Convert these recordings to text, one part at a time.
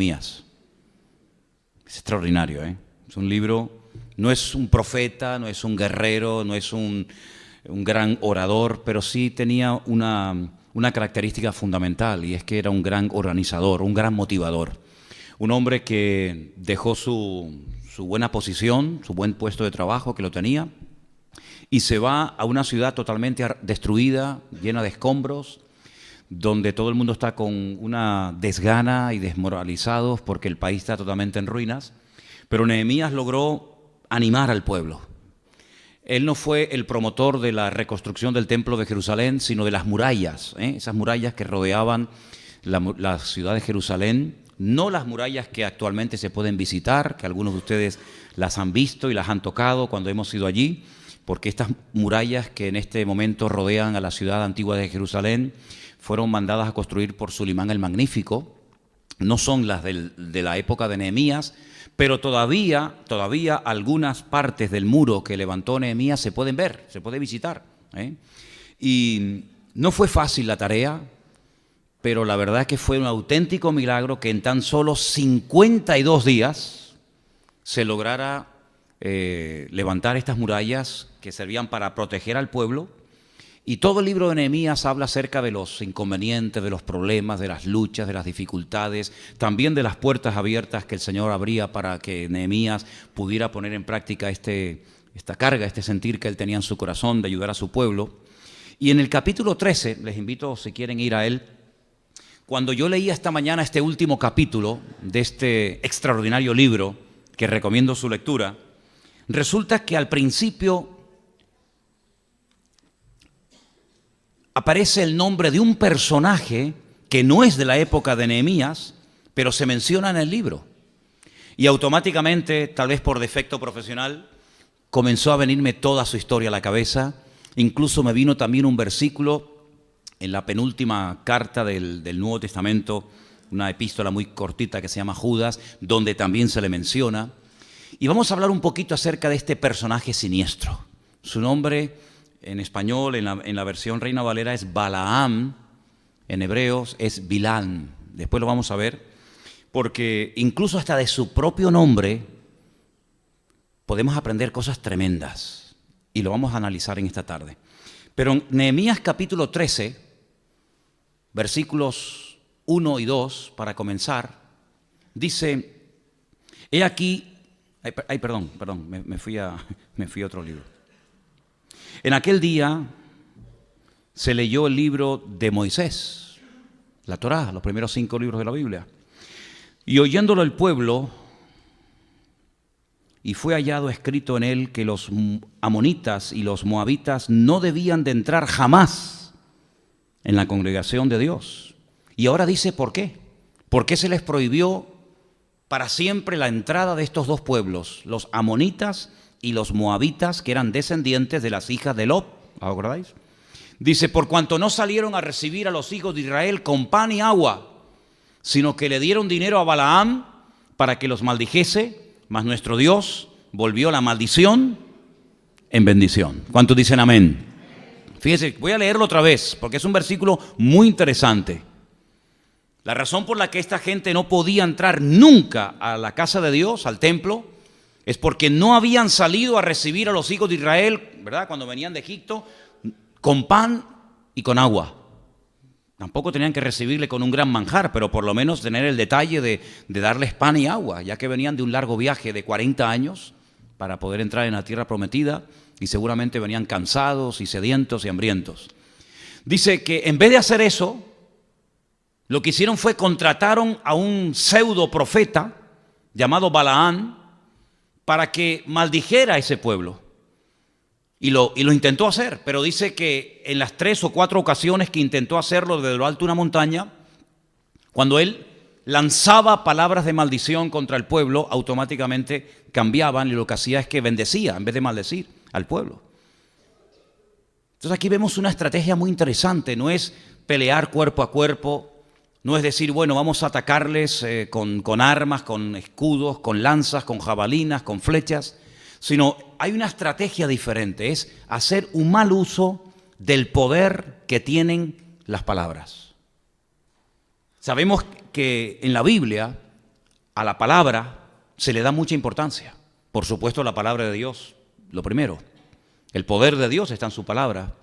Nehemías. Es extraordinario, ¿eh? Es un libro, no es un profeta, no es un guerrero, no es un gran orador, pero sí tenía una característica fundamental, y es que era un gran organizador, un gran motivador. Un hombre que dejó su buena posición, su buen puesto de trabajo que lo tenía, y se va a una ciudad totalmente destruida, llena de escombros, donde todo el mundo está con una desgana y desmoralizados porque el país está totalmente en ruinas. Pero Nehemías logró animar al pueblo. Él no fue el promotor de la reconstrucción del templo de Jerusalén, sino de las murallas, esas murallas que rodeaban la ciudad de Jerusalén, no las murallas que actualmente se pueden visitar, que algunos de ustedes las han visto y las han tocado cuando hemos ido allí, porque estas murallas que en este momento rodean a la ciudad antigua de Jerusalén fueron mandadas a construir por Sulimán el Magnífico. No son las de la época de Nehemías, pero todavía algunas partes del muro que levantó Nehemías se pueden ver, se puede visitar, ¿eh? Y no fue fácil la tarea, pero la verdad es que fue un auténtico milagro que en tan solo 52 días se lograra levantar estas murallas que servían para proteger al pueblo. Y todo el libro de Nehemías habla acerca de los inconvenientes, de los problemas, de las luchas, de las dificultades, también de las puertas abiertas que el Señor abría para que Nehemías pudiera poner en práctica esta carga, este sentir que él tenía en su corazón de ayudar a su pueblo. Y en el capítulo 13, les invito si quieren ir a él, cuando yo leía esta mañana este último capítulo de este extraordinario libro, que recomiendo su lectura, resulta que al principio aparece el nombre de un personaje que no es de la época de Nehemías, pero se menciona en el libro. Y automáticamente, tal vez por defecto profesional, comenzó a venirme toda su historia a la cabeza. Incluso me vino también un versículo en la penúltima carta del Nuevo Testamento, una epístola muy cortita que se llama Judas, donde también se le menciona. Y vamos a hablar un poquito acerca de este personaje siniestro. Su nombre en español, en la versión Reina Valera, es Balaam, en hebreos es Bilán. Después lo vamos a ver, porque incluso hasta de su propio nombre podemos aprender cosas tremendas, y lo vamos a analizar en esta tarde. Pero en Nehemías capítulo 13, versículos 1 y 2, para comenzar, dice, he aquí, perdón, me fui a otro libro. En aquel día se leyó el libro de Moisés, la Torá, los primeros 5 libros de la Biblia. Y oyéndolo el pueblo, y fue hallado escrito en él que los amonitas y los moabitas no debían de entrar jamás en la congregación de Dios. Y ahora dice ¿por qué? ¿Por qué se les prohibió para siempre la entrada de estos dos pueblos, los amonitas y los moabitas, que eran descendientes de las hijas de Lot? ¿Acordáis? Dice, por cuanto no salieron a recibir a los hijos de Israel con pan y agua, sino que le dieron dinero a Balaam para que los maldijese, mas nuestro Dios volvió la maldición en bendición. ¿Cuántos dicen amén? Fíjense, voy a leerlo otra vez, porque es un versículo muy interesante. La razón por la que esta gente no podía entrar nunca a la casa de Dios, al templo, es porque no habían salido a recibir a los hijos de Israel, ¿verdad?, cuando venían de Egipto, con pan y con agua. Tampoco tenían que recibirle con un gran manjar, pero por lo menos tener el detalle de darles pan y agua, ya que venían de un largo viaje de 40 años para poder entrar en la tierra prometida, y seguramente venían cansados y sedientos y hambrientos. Dice que en vez de hacer eso, lo que hicieron fue contrataron a un pseudo profeta llamado Balaam para que maldijera a ese pueblo. Y lo intentó hacer, pero dice que en las 3 o 4 ocasiones que intentó hacerlo desde lo alto de una montaña, cuando él lanzaba palabras de maldición contra el pueblo, automáticamente cambiaban, y lo que hacía es que bendecía en vez de maldecir al pueblo. Entonces aquí vemos una estrategia muy interesante. No es pelear cuerpo a cuerpo, no es decir, bueno, vamos a atacarles con armas, con escudos, con lanzas, con jabalinas, con flechas, sino hay una estrategia diferente, es hacer un mal uso del poder que tienen las palabras. Sabemos que en la Biblia a la palabra se le da mucha importancia. Por supuesto, la palabra de Dios, lo primero. El poder de Dios está en su palabra.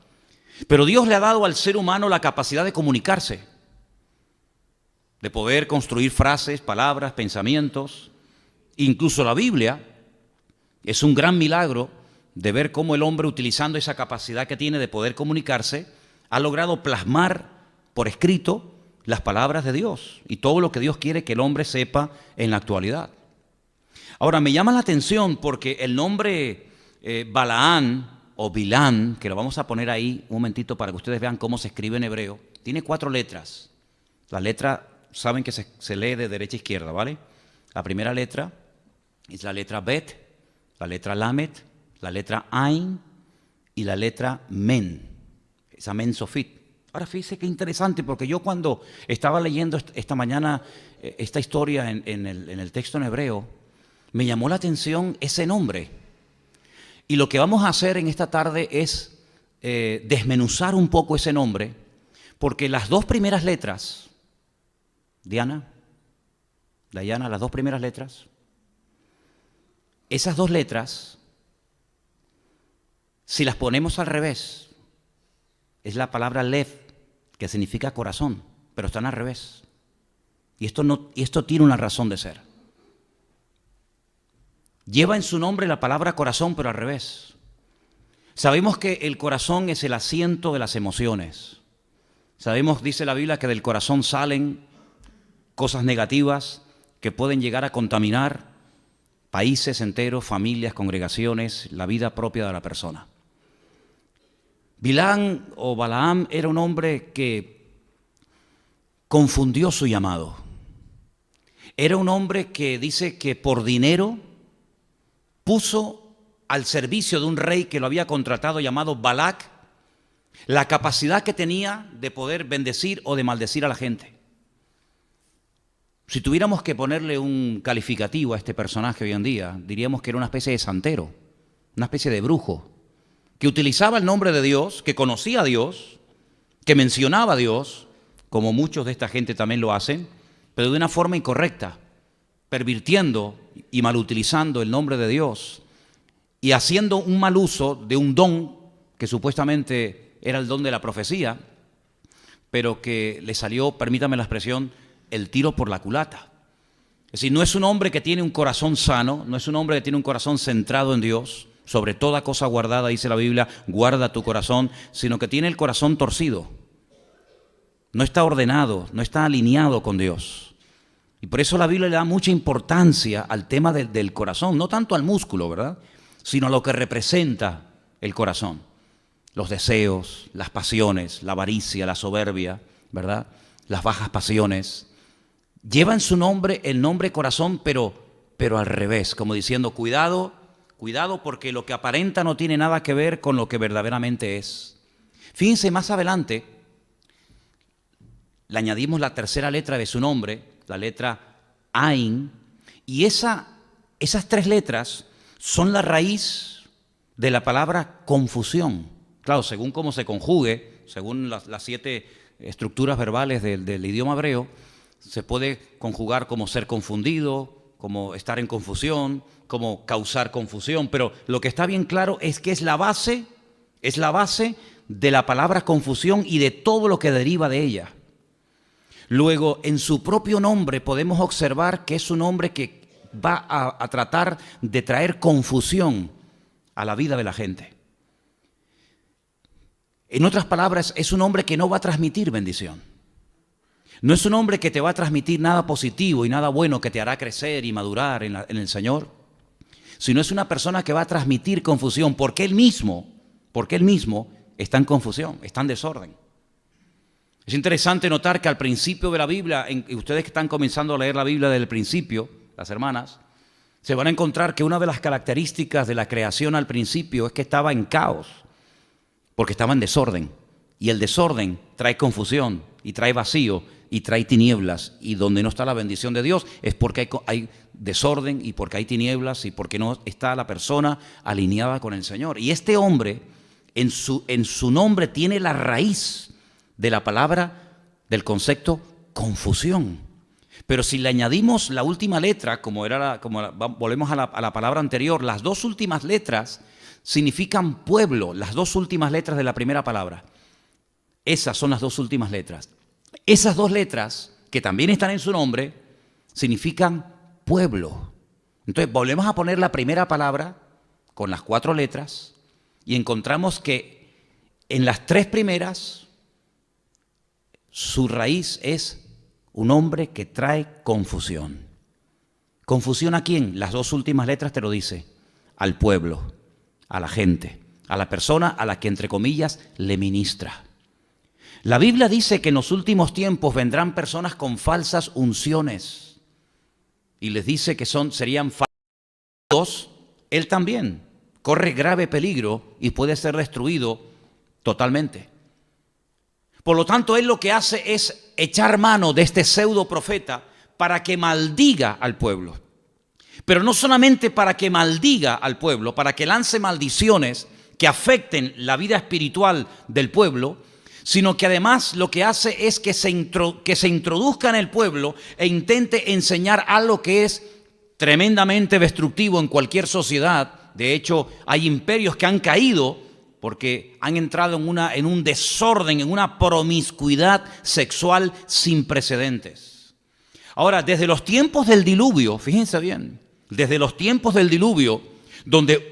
Pero Dios le ha dado al ser humano la capacidad de comunicarse, de poder construir frases, palabras, pensamientos. Incluso la Biblia es un gran milagro de ver cómo el hombre, utilizando esa capacidad que tiene de poder comunicarse, ha logrado plasmar por escrito las palabras de Dios y todo lo que Dios quiere que el hombre sepa en la actualidad. Ahora, me llama la atención porque el nombre Balaán o Bilán, que lo vamos a poner ahí un momentito para que ustedes vean cómo se escribe en hebreo, tiene 4 letras. La letra, saben que se lee de derecha a izquierda, ¿vale? La primera letra es la letra Bet, la letra Lamet, la letra Ain y la letra Men, esa Men Sofit. Ahora fíjese qué interesante, porque yo cuando estaba leyendo esta mañana esta historia en el texto en hebreo, me llamó la atención ese nombre. Y lo que vamos a hacer en esta tarde es desmenuzar un poco ese nombre, porque las 2 primeras letras, Dayana, las 2 primeras letras, esas 2 letras, si las ponemos al revés, es la palabra Lev, que significa corazón, pero están al revés. Y esto tiene una razón de ser. Lleva en su nombre la palabra corazón, pero al revés. Sabemos que el corazón es el asiento de las emociones. Sabemos, dice la Biblia, que del corazón salen cosas negativas que pueden llegar a contaminar países enteros, familias, congregaciones, la vida propia de la persona. Bilán o Balaam era un hombre que confundió su llamado. Era un hombre que dice que por dinero puso al servicio de un rey que lo había contratado llamado Balac la capacidad que tenía de poder bendecir o de maldecir a la gente. Si tuviéramos que ponerle un calificativo a este personaje hoy en día, diríamos que era una especie de santero, una especie de brujo, que utilizaba el nombre de Dios, que conocía a Dios, que mencionaba a Dios, como muchos de esta gente también lo hacen, pero de una forma incorrecta, pervirtiendo y malutilizando el nombre de Dios y haciendo un mal uso de un don que supuestamente era el don de la profecía, pero que le salió, permítame la expresión, el tiro por la culata. Es decir, no es un hombre que tiene un corazón sano, no es un hombre que tiene un corazón centrado en Dios, sobre toda cosa guardada, dice la Biblia, guarda tu corazón, sino que tiene el corazón torcido. No está ordenado, no está alineado con Dios. Y por eso la Biblia le da mucha importancia al tema del corazón, no tanto al músculo, ¿verdad?, sino a lo que representa el corazón. Los deseos, las pasiones, la avaricia, la soberbia, ¿verdad?, las bajas pasiones. Lleva en su nombre el nombre corazón, pero al revés, como diciendo, cuidado, cuidado, porque lo que aparenta no tiene nada que ver con lo que verdaderamente es. Fíjense, más adelante le añadimos la tercera letra de su nombre, la letra Ain, y esas 3 letras son la raíz de la palabra confusión. Claro, según cómo se conjugue, según las 7 estructuras verbales del idioma hebreo, se puede conjugar como ser confundido, como estar en confusión, como causar confusión, pero lo que está bien claro es que es la base de la palabra confusión y de todo lo que deriva de ella. Luego, en su propio nombre podemos observar que es un nombre que va a tratar de traer confusión a la vida de la gente. En otras palabras, es un hombre que no va a transmitir bendición. No es un hombre que te va a transmitir nada positivo y nada bueno que te hará crecer y madurar en el Señor, sino es una persona que va a transmitir confusión porque él mismo está en confusión, está en desorden. Es interesante notar que al principio de la Biblia, ustedes que están comenzando a leer la Biblia desde el principio, las hermanas, se van a encontrar que una de las características de la creación al principio es que estaba en caos, porque estaba en desorden. Y el desorden trae confusión y trae vacío y trae tinieblas. Y donde no está la bendición de Dios es porque hay desorden y porque hay tinieblas y porque no está la persona alineada con el Señor. Y este hombre en su nombre tiene la raíz de la palabra, del concepto confusión. Pero si le añadimos la última letra, volvemos a la palabra anterior, las dos últimas letras significan pueblo, las dos últimas letras de la primera palabra. Esas son las dos últimas letras. Esas dos letras, que también están en su nombre, significan pueblo. Entonces volvemos a poner la primera palabra con las 4 letras y encontramos que en las 3 primeras su raíz es un hombre que trae confusión. ¿Confusión a quién? Las dos últimas letras te lo dice. Al pueblo, a la gente, a la persona a la que, entre comillas, le ministra. La Biblia dice que en los últimos tiempos vendrán personas con falsas unciones. Y les dice que serían falsos. Él también corre grave peligro y puede ser destruido totalmente. Por lo tanto, él lo que hace es echar mano de este pseudo profeta para que maldiga al pueblo. Pero no solamente para que maldiga al pueblo, para que lance maldiciones que afecten la vida espiritual del pueblo, sino que además lo que hace es que se introduzca en el pueblo e intente enseñar algo que es tremendamente destructivo en cualquier sociedad. De hecho, hay imperios que han caído porque han entrado en un desorden, en una promiscuidad sexual sin precedentes. Ahora, desde los tiempos del diluvio, fíjense bien, desde los tiempos del diluvio, donde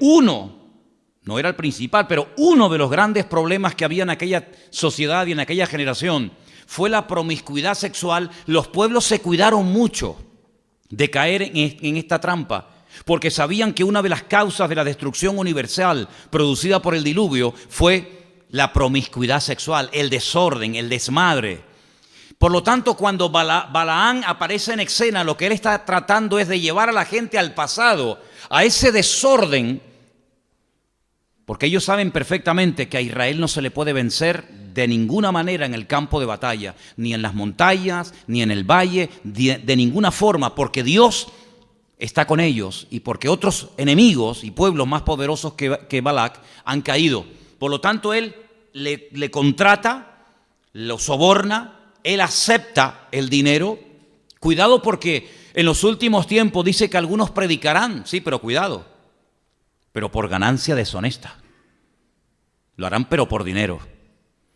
no era el principal, pero uno de los grandes problemas que había en aquella sociedad y en aquella generación fue la promiscuidad sexual, los pueblos se cuidaron mucho de caer en esta trampa, porque sabían que una de las causas de la destrucción universal producida por el diluvio fue la promiscuidad sexual, el desorden, el desmadre. Por lo tanto, cuando Balaán aparece en escena, lo que él está tratando es de llevar a la gente al pasado, a ese desorden, porque ellos saben perfectamente que a Israel no se le puede vencer de ninguna manera en el campo de batalla, ni en las montañas, ni en el valle, de ninguna forma, porque Dios está con ellos y porque otros enemigos y pueblos más poderosos que Balac han caído. Por lo tanto, él le contrata, lo soborna, él acepta el dinero. Cuidado, porque en los últimos tiempos dice que algunos predicarán, sí, pero cuidado, pero por ganancia deshonesta. Lo harán pero por dinero.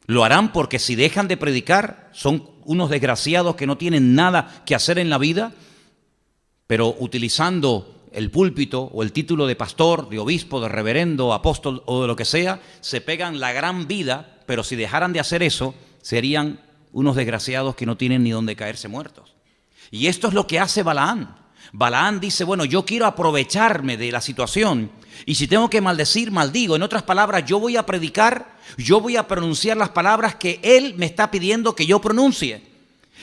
Lo harán porque si dejan de predicar son unos desgraciados que no tienen nada que hacer en la vida, pero utilizando el púlpito o el título de pastor, de obispo, de reverendo, apóstol o de lo que sea, se pegan la gran vida, pero si dejaran de hacer eso, serían unos desgraciados que no tienen ni dónde caerse muertos. Y esto es lo que hace Balaán. Balaán dice, bueno, yo quiero aprovecharme de la situación y si tengo que maldecir, maldigo. En otras palabras, yo voy a predicar, yo voy a pronunciar las palabras que él me está pidiendo que yo pronuncie.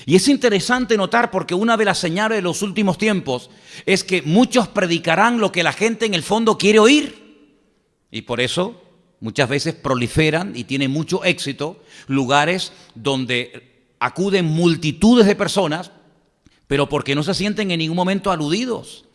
Y es interesante notar, porque una de las señales de los últimos tiempos es que muchos predicarán lo que la gente en el fondo quiere oír. Y por eso muchas veces proliferan y tienen mucho éxito lugares donde acuden multitudes de personas, pero porque no se sienten en ningún momento aludidos.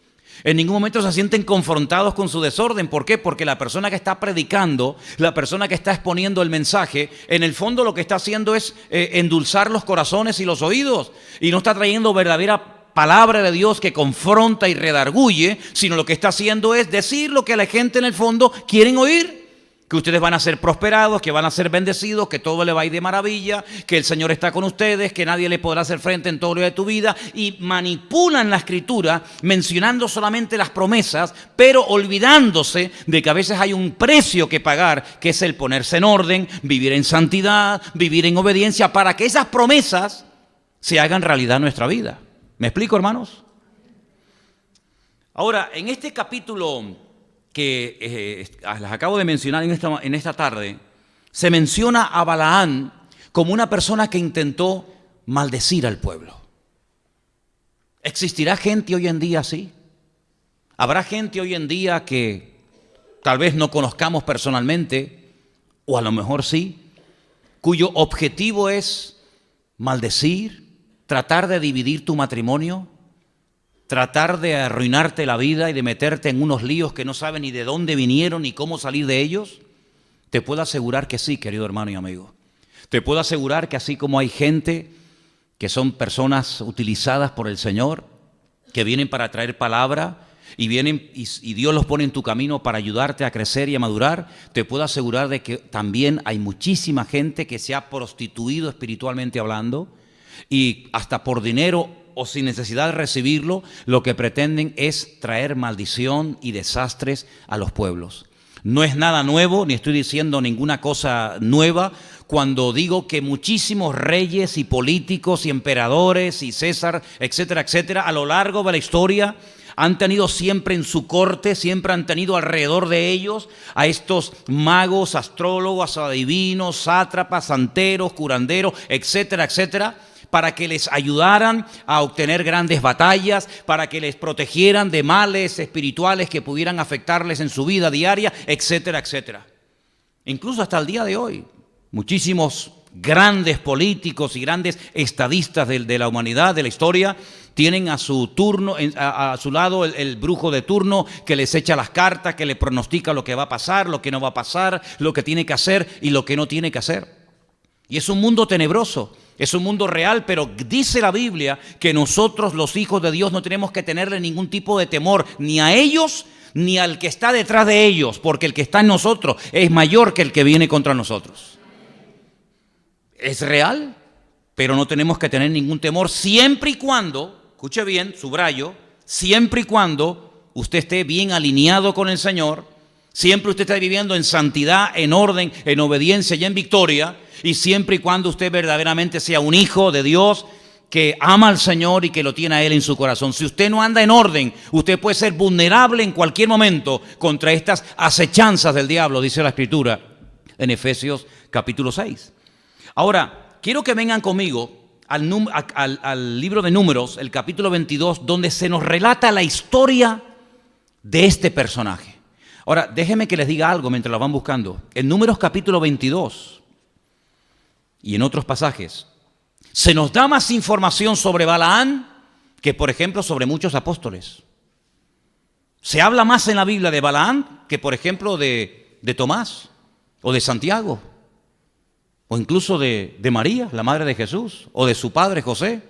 En ningún momento se sienten confrontados con su desorden. ¿Por qué? Porque la persona que está predicando, la persona que está exponiendo el mensaje, en el fondo lo que está haciendo es endulzar los corazones y los oídos. Y no está trayendo verdadera palabra de Dios que confronta y redarguye, sino lo que está haciendo es decir lo que la gente en el fondo quieren oír. Que ustedes van a ser prosperados, que van a ser bendecidos, que todo le va a ir de maravilla, que el Señor está con ustedes, que nadie le podrá hacer frente en todo lo de tu vida. Y manipulan la Escritura mencionando solamente las promesas, pero olvidándose de que a veces hay un precio que pagar, que es el ponerse en orden, vivir en santidad, vivir en obediencia, para que esas promesas se hagan realidad en nuestra vida. ¿Me explico, hermanos? Ahora, en este capítulo que las acabo de mencionar en esta tarde, se menciona a Balaán como una persona que intentó maldecir al pueblo. ¿Existirá gente hoy en día así? ¿Habrá gente hoy en día que tal vez no conozcamos personalmente, o a lo mejor sí, cuyo objetivo es maldecir, tratar de dividir tu matrimonio, tratar de arruinarte la vida y de meterte en unos líos que no sabes ni de dónde vinieron ni cómo salir de ellos? Te puedo asegurar que sí, querido hermano y amigo. Te puedo asegurar que así como hay gente que son personas utilizadas por el Señor, que vienen para traer palabra y vienen y Dios los pone en tu camino para ayudarte a crecer y a madurar, te puedo asegurar de que también hay muchísima gente que se ha prostituido espiritualmente hablando y hasta por dinero o sin necesidad de recibirlo, lo que pretenden es traer maldición y desastres a los pueblos. No es nada nuevo, ni estoy diciendo ninguna cosa nueva, cuando digo que muchísimos reyes y políticos y emperadores y César, etcétera, etcétera, a lo largo de la historia han tenido siempre en su corte, siempre han tenido alrededor de ellos a estos magos, astrólogos, adivinos, sátrapas, santeros, curanderos, etcétera, etcétera, para que les ayudaran a obtener grandes batallas, para que les protegieran de males espirituales que pudieran afectarles en su vida diaria, etcétera, etcétera. Incluso hasta el día de hoy, muchísimos grandes políticos y grandes estadistas de la humanidad, de la historia, tienen a su turno, a su lado el brujo de turno que les echa las cartas, que le pronostica lo que va a pasar, lo que no va a pasar, lo que tiene que hacer y lo que no tiene que hacer. Y es un mundo tenebroso, es un mundo real, pero dice la Biblia que nosotros los hijos de Dios no tenemos que tenerle ningún tipo de temor, ni a ellos, ni al que está detrás de ellos, porque el que está en nosotros es mayor que el que viene contra nosotros. Es real, pero no tenemos que tener ningún temor siempre y cuando, escuche bien, subrayo, siempre y cuando usted esté bien alineado con el Señor, siempre usted esté viviendo en santidad, en orden, en obediencia y en victoria, y siempre y cuando usted verdaderamente sea un hijo de Dios que ama al Señor y que lo tiene a Él en su corazón. Si usted no anda en orden, usted puede ser vulnerable en cualquier momento contra estas acechanzas del diablo, dice la Escritura en Efesios capítulo 6. Ahora, quiero que vengan conmigo al libro de Números, el capítulo 22, donde se nos relata la historia de este personaje. Ahora, déjenme que les diga algo mientras lo van buscando. En Números capítulo 22 y en otros pasajes, se nos da más información sobre Balaán que, por ejemplo, sobre muchos apóstoles. Se habla más en la Biblia de Balaán que, por ejemplo, de Tomás o de Santiago, o incluso de María, la madre de Jesús, o de su padre José.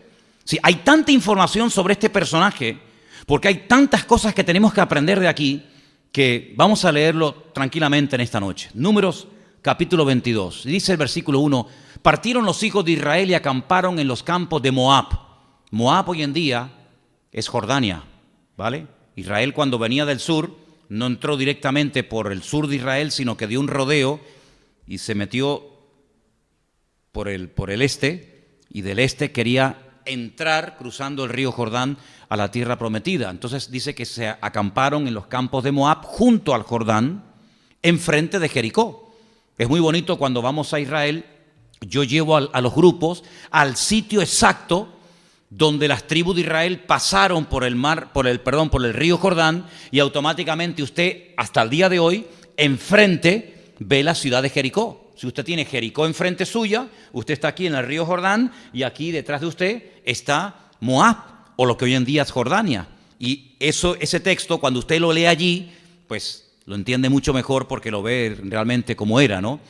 Sí, hay tanta información sobre este personaje, porque hay tantas cosas que tenemos que aprender de aquí, que vamos a leerlo tranquilamente en esta noche. Números capítulo 22, dice el versículo 1, partieron los hijos de Israel y acamparon en los campos de Moab. Moab hoy en día es Jordania, ¿vale? Israel cuando venía del sur, no entró directamente por el sur de Israel, sino que dio un rodeo y se metió por el este, y del este quería entrar cruzando el río Jordán a la tierra prometida. Entonces dice que se acamparon en los campos de Moab junto al Jordán, enfrente de Jericó. Es muy bonito cuando vamos a Israel, yo llevo a los grupos al sitio exacto donde las tribus de Israel pasaron por el río Jordán, y automáticamente usted, hasta el día de hoy, enfrente ve la ciudad de Jericó. Si usted tiene Jericó enfrente suya, usted está aquí en el río Jordán y aquí detrás de usted está Moab, o lo que hoy en día es Jordania. Y ese texto, cuando usted lo lee allí, pues lo entiende mucho mejor porque lo ve realmente como era, ¿no?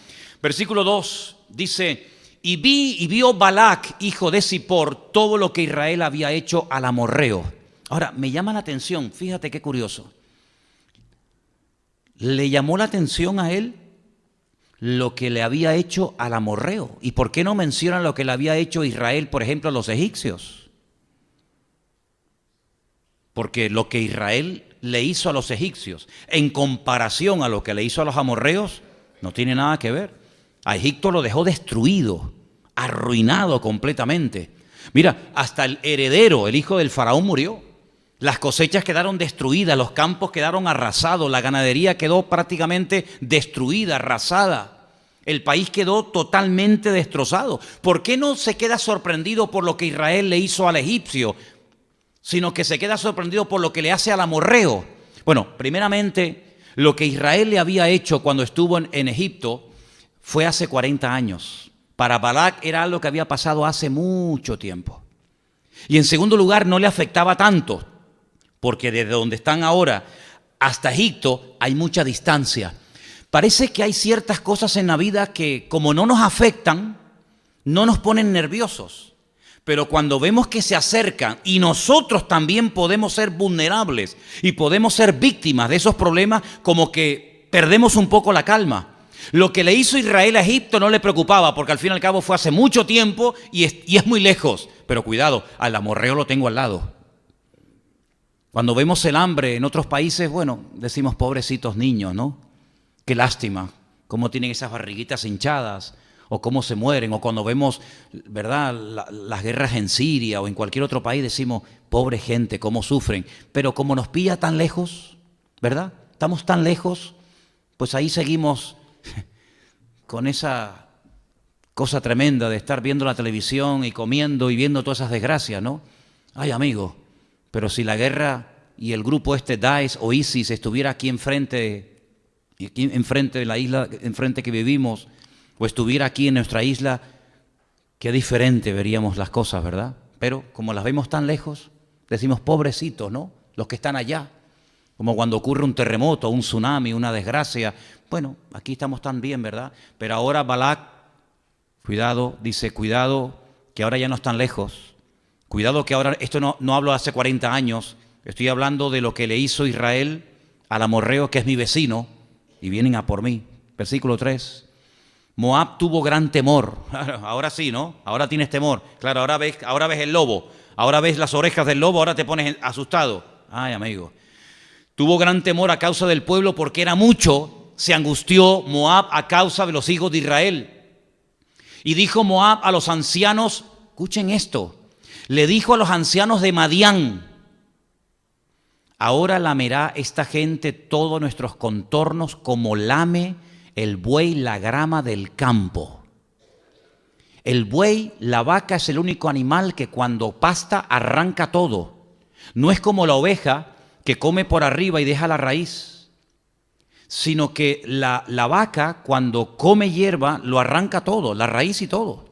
Versículo 2 dice, y vio Balac, hijo de Zippor, todo lo que Israel había hecho al amorreo. Ahora, me llama la atención, fíjate qué curioso. Le llamó la atención a él lo que le había hecho al amorreo. ¿Y por qué no mencionan lo que le había hecho Israel, por ejemplo, a los egipcios? Porque lo que Israel le hizo a los egipcios, en comparación a lo que le hizo a los amorreos, no tiene nada que ver. A Egipto lo dejó destruido, arruinado completamente. Mira, hasta el heredero, el hijo del faraón, murió. Las cosechas quedaron destruidas, los campos quedaron arrasados, la ganadería quedó prácticamente destruida, arrasada. El país quedó totalmente destrozado. ¿Por qué no se queda sorprendido por lo que Israel le hizo al egipcio, sino que se queda sorprendido por lo que le hace al amorreo? Bueno, primeramente, lo que Israel le había hecho cuando estuvo en Egipto fue hace 40 años. Para Balac era algo que había pasado hace mucho tiempo. Y en segundo lugar, no le afectaba tanto, porque desde donde están ahora hasta Egipto hay mucha distancia. Parece que hay ciertas cosas en la vida que, como no nos afectan, no nos ponen nerviosos. Pero cuando vemos que se acercan y nosotros también podemos ser vulnerables y podemos ser víctimas de esos problemas, como que perdemos un poco la calma. Lo que le hizo Israel a Egipto no le preocupaba, porque al fin y al cabo fue hace mucho tiempo y es muy lejos. Pero cuidado, al amorreo lo tengo al lado. Cuando vemos el hambre en otros países, bueno, decimos pobrecitos niños, ¿no? Qué lástima, cómo tienen esas barriguitas hinchadas, o cómo se mueren, o cuando vemos, ¿verdad?, las guerras en Siria o en cualquier otro país, decimos, pobre gente, cómo sufren. Pero como nos pilla tan lejos, ¿verdad? Estamos tan lejos, pues ahí seguimos con esa cosa tremenda de estar viendo la televisión y comiendo y viendo todas esas desgracias, ¿no? Ay, amigo, pero si la guerra y el grupo Daesh o ISIS estuviera aquí enfrente de la isla, enfrente que vivimos, o estuviera aquí en nuestra isla, qué diferente veríamos las cosas, ¿verdad? Pero como las vemos tan lejos, decimos pobrecitos, ¿no? Los que están allá. Como cuando ocurre un terremoto, un tsunami, una desgracia. Bueno, aquí estamos tan bien, ¿verdad? Pero ahora Balac, cuidado, dice, cuidado, que ahora ya no están lejos. Cuidado que ahora, esto no hablo hace 40 años, estoy hablando de lo que le hizo Israel al amorreo, que es mi vecino, y vienen a por mí. Versículo 3. Moab tuvo gran temor. Ahora sí, ¿no? Ahora tienes temor. Claro, ahora ves el lobo. Ahora ves las orejas del lobo, ahora te pones asustado. Ay, amigo. Tuvo gran temor a causa del pueblo porque era mucho. Se angustió Moab a causa de los hijos de Israel. Y dijo Moab a los ancianos, escuchen esto, le dijo a los ancianos de Madián, ahora lamerá esta gente todos nuestros contornos como lame el buey la grama del campo. El buey, la vaca, es el único animal que cuando pasta arranca todo. No es como la oveja que come por arriba y deja la raíz, sino que la vaca cuando come hierba lo arranca todo, la raíz y todo.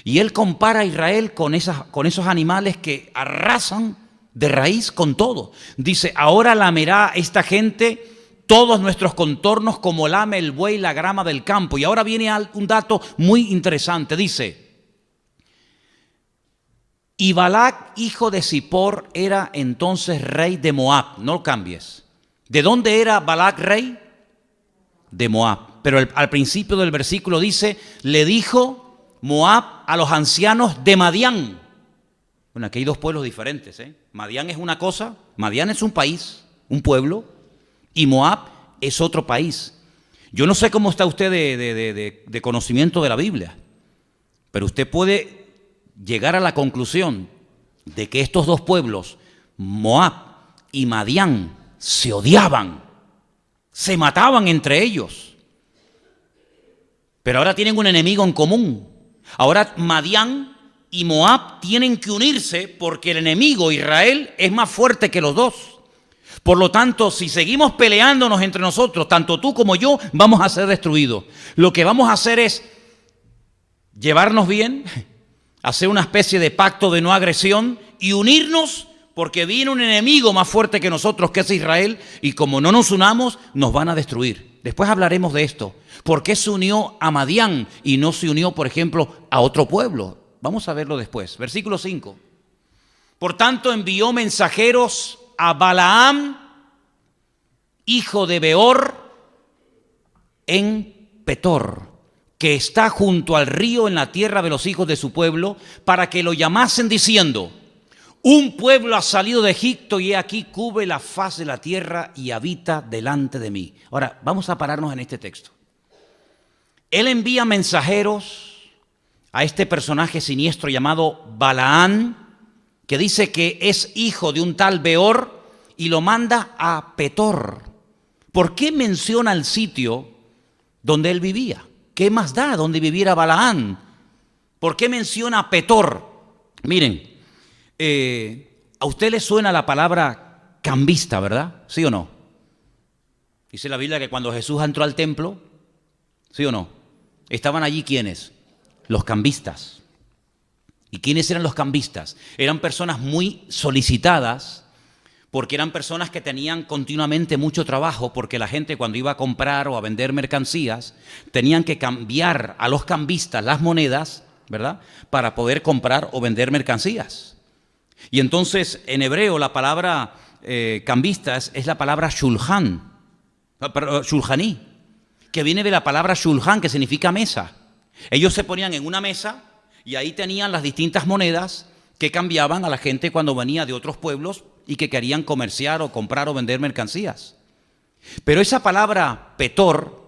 Y él compara a Israel con esos animales que arrasan de raíz con todo. Dice, ahora lamerá esta gente todos nuestros contornos como lame el buey la grama del campo. Y ahora viene un dato muy interesante. Dice, y Balac, hijo de Zippor, era entonces rey de Moab. No lo cambies. ¿De dónde era Balac rey? De Moab. Pero al principio del versículo dice, le dijo Moab a los ancianos de Madián. Bueno, aquí hay dos pueblos diferentes, ¿eh? Madián es una cosa, Madián es un país, un pueblo, y Moab es otro país. Yo no sé cómo está usted de conocimiento de la Biblia, pero usted puede llegar a la conclusión de que estos dos pueblos, Moab y Madián, se odiaban, se mataban entre ellos. Pero ahora tienen un enemigo en común. Ahora Madián y Moab tienen que unirse porque el enemigo Israel es más fuerte que los dos. Por lo tanto, si seguimos peleándonos entre nosotros, tanto tú como yo, vamos a ser destruidos. Lo que vamos a hacer es llevarnos bien, hacer una especie de pacto de no agresión y unirnos porque viene un enemigo más fuerte que nosotros, que es Israel, y como no nos unamos, nos van a destruir. Después hablaremos de esto. ¿Por qué se unió a Madián y no se unió, por ejemplo, a otro pueblo? Vamos a verlo después. Versículo 5. Por tanto, envió mensajeros a Balaam, hijo de Beor, en Petor, que está junto al río en la tierra de los hijos de su pueblo, para que lo llamasen diciendo, un pueblo ha salido de Egipto y he aquí cubre la faz de la tierra y habita delante de mí. Ahora, vamos a pararnos en este texto. Él envía mensajeros a este personaje siniestro llamado Balaam, que dice que es hijo de un tal Beor, y lo manda a Petor. ¿Por qué menciona el sitio donde él vivía? ¿Qué más da donde viviera Balaam? ¿Por qué menciona a Petor? Miren, a usted le suena la palabra cambista, ¿verdad? ¿Sí o no? Dice la Biblia que cuando Jesús entró al templo, ¿sí o no? Estaban allí ¿quiénes? Los cambistas. ¿Y quiénes eran los cambistas? Eran personas muy solicitadas porque eran personas que tenían continuamente mucho trabajo, porque la gente cuando iba a comprar o a vender mercancías tenían que cambiar a los cambistas las monedas ¿verdad? Para poder comprar o vender mercancías. Y entonces en hebreo la palabra cambista es la palabra shulhan, shulhaní, que viene de la palabra shulhan, que significa mesa. Ellos se ponían en una mesa y ahí tenían las distintas monedas que cambiaban a la gente cuando venía de otros pueblos y que querían comerciar o comprar o vender mercancías. Pero esa palabra petor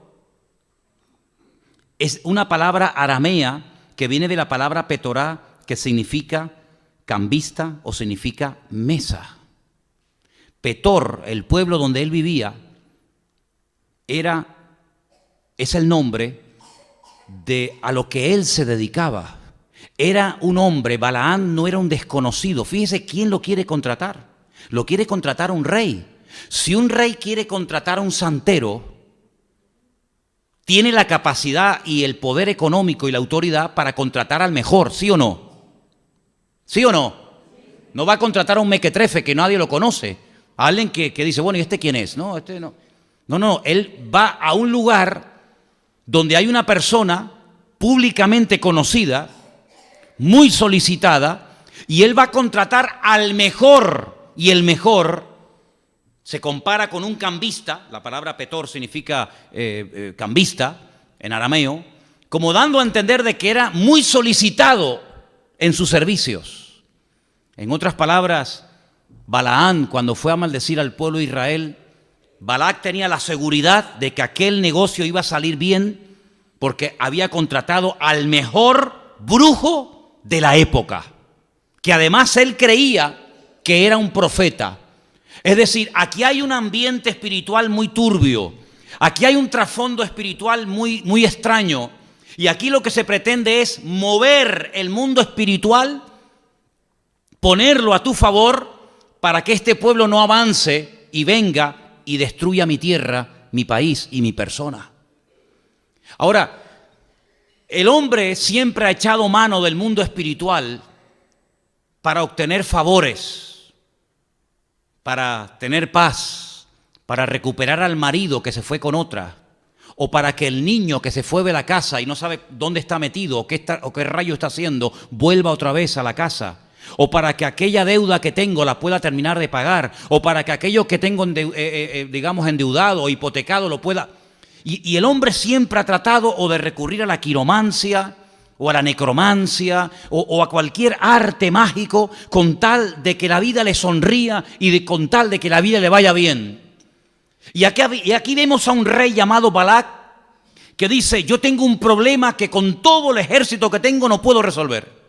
es una palabra aramea que viene de la palabra petorá, que significa cambista o significa mesa. Petor, el pueblo donde él vivía, es el nombre de a lo que él se dedicaba. Era un hombre, Balaam no era un desconocido. Fíjese quién lo quiere contratar. Lo quiere contratar un rey. Si un rey quiere contratar a un santero, tiene la capacidad y el poder económico y la autoridad para contratar al mejor, ¿sí o no? ¿Sí o no? No va a contratar a un mequetrefe que nadie lo conoce. A alguien que dice, bueno, ¿y este quién es? No, este no. No, él va a un lugar donde hay una persona públicamente conocida, muy solicitada, y él va a contratar al mejor, y el mejor se compara con un cambista. La palabra petor significa cambista en arameo, como dando a entender de que era muy solicitado en sus servicios. En otras palabras, Balaam, cuando fue a maldecir al pueblo de Israel, Balac tenía la seguridad de que aquel negocio iba a salir bien porque había contratado al mejor brujo de la época, que además él creía que era un profeta. Es decir, aquí hay un ambiente espiritual muy turbio, aquí hay un trasfondo espiritual muy extraño, y aquí lo que se pretende es mover el mundo espiritual, ponerlo a tu favor para que este pueblo no avance y venga y destruya mi tierra, mi país y mi persona. Ahora, el hombre siempre ha echado mano del mundo espiritual para obtener favores, para tener paz, para recuperar al marido que se fue con otra, o para que el niño que se fue de la casa y no sabe dónde está metido o qué rayo está haciendo, vuelva otra vez a la casa. O para que aquella deuda que tengo la pueda terminar de pagar, o para que aquello que tengo endeudado o hipotecado lo pueda. Y el hombre siempre ha tratado o de recurrir a la quiromancia o a la necromancia o a cualquier arte mágico con tal de que la vida le sonría y con tal de que la vida le vaya bien. Y aquí vemos a un rey llamado Balac que dice, yo tengo un problema que con todo el ejército que tengo no puedo resolver.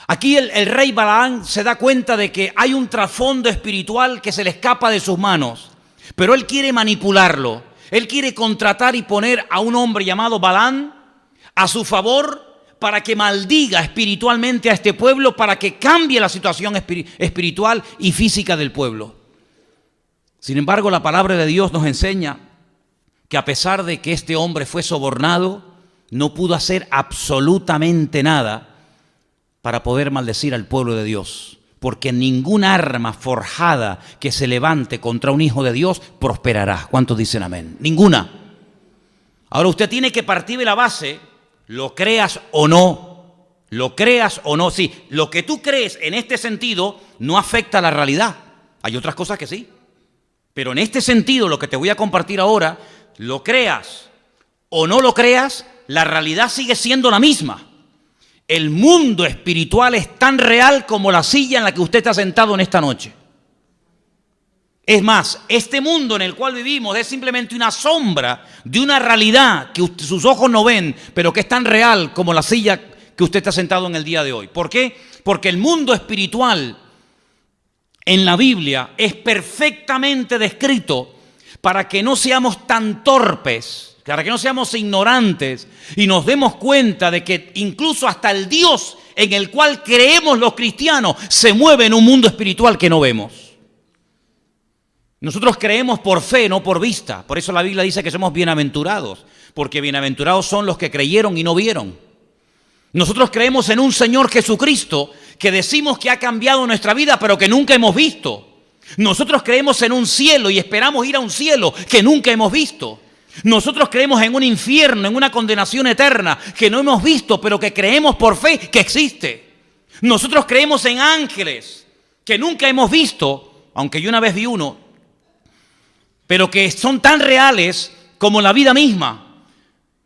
Aquí el rey Balaam se da cuenta de que hay un trasfondo espiritual que se le escapa de sus manos, pero él quiere manipularlo. Él quiere contratar y poner a un hombre llamado Balaam a su favor para que maldiga espiritualmente a este pueblo, para que cambie la situación espiritual y física del pueblo. Sin embargo, la palabra de Dios nos enseña que a pesar de que este hombre fue sobornado, no pudo hacer absolutamente nada para poder maldecir al pueblo de Dios, porque ningún arma forjada que se levante contra un hijo de Dios prosperará. ¿Cuántos dicen amén? Ninguna. Ahora usted tiene que partir de la base, lo creas o no, sí, lo que tú crees en este sentido no afecta a la realidad. Hay otras cosas que sí, pero en este sentido, lo que te voy a compartir ahora, lo creas o no lo creas, la realidad sigue siendo la misma. El mundo espiritual es tan real como la silla en la que usted está sentado en esta noche. Es más, este mundo en el cual vivimos es simplemente una sombra de una realidad que sus ojos no ven, pero que es tan real como la silla que usted está sentado en el día de hoy. ¿Por qué? Porque el mundo espiritual en la Biblia es perfectamente descrito para que no seamos tan torpes, para que no seamos ignorantes y nos demos cuenta de que incluso hasta el Dios en el cual creemos los cristianos se mueve en un mundo espiritual que no vemos. Nosotros creemos por fe, no por vista. Por eso la Biblia dice que somos bienaventurados, porque bienaventurados son los que creyeron y no vieron. Nosotros creemos en un Señor Jesucristo que decimos que ha cambiado nuestra vida, pero que nunca hemos visto. Nosotros creemos en un cielo y esperamos ir a un cielo que nunca hemos visto. Nosotros creemos en un infierno, en una condenación eterna que no hemos visto, pero que creemos por fe que existe. Nosotros creemos en ángeles que nunca hemos visto, aunque yo una vez vi uno, pero que son tan reales como la vida misma.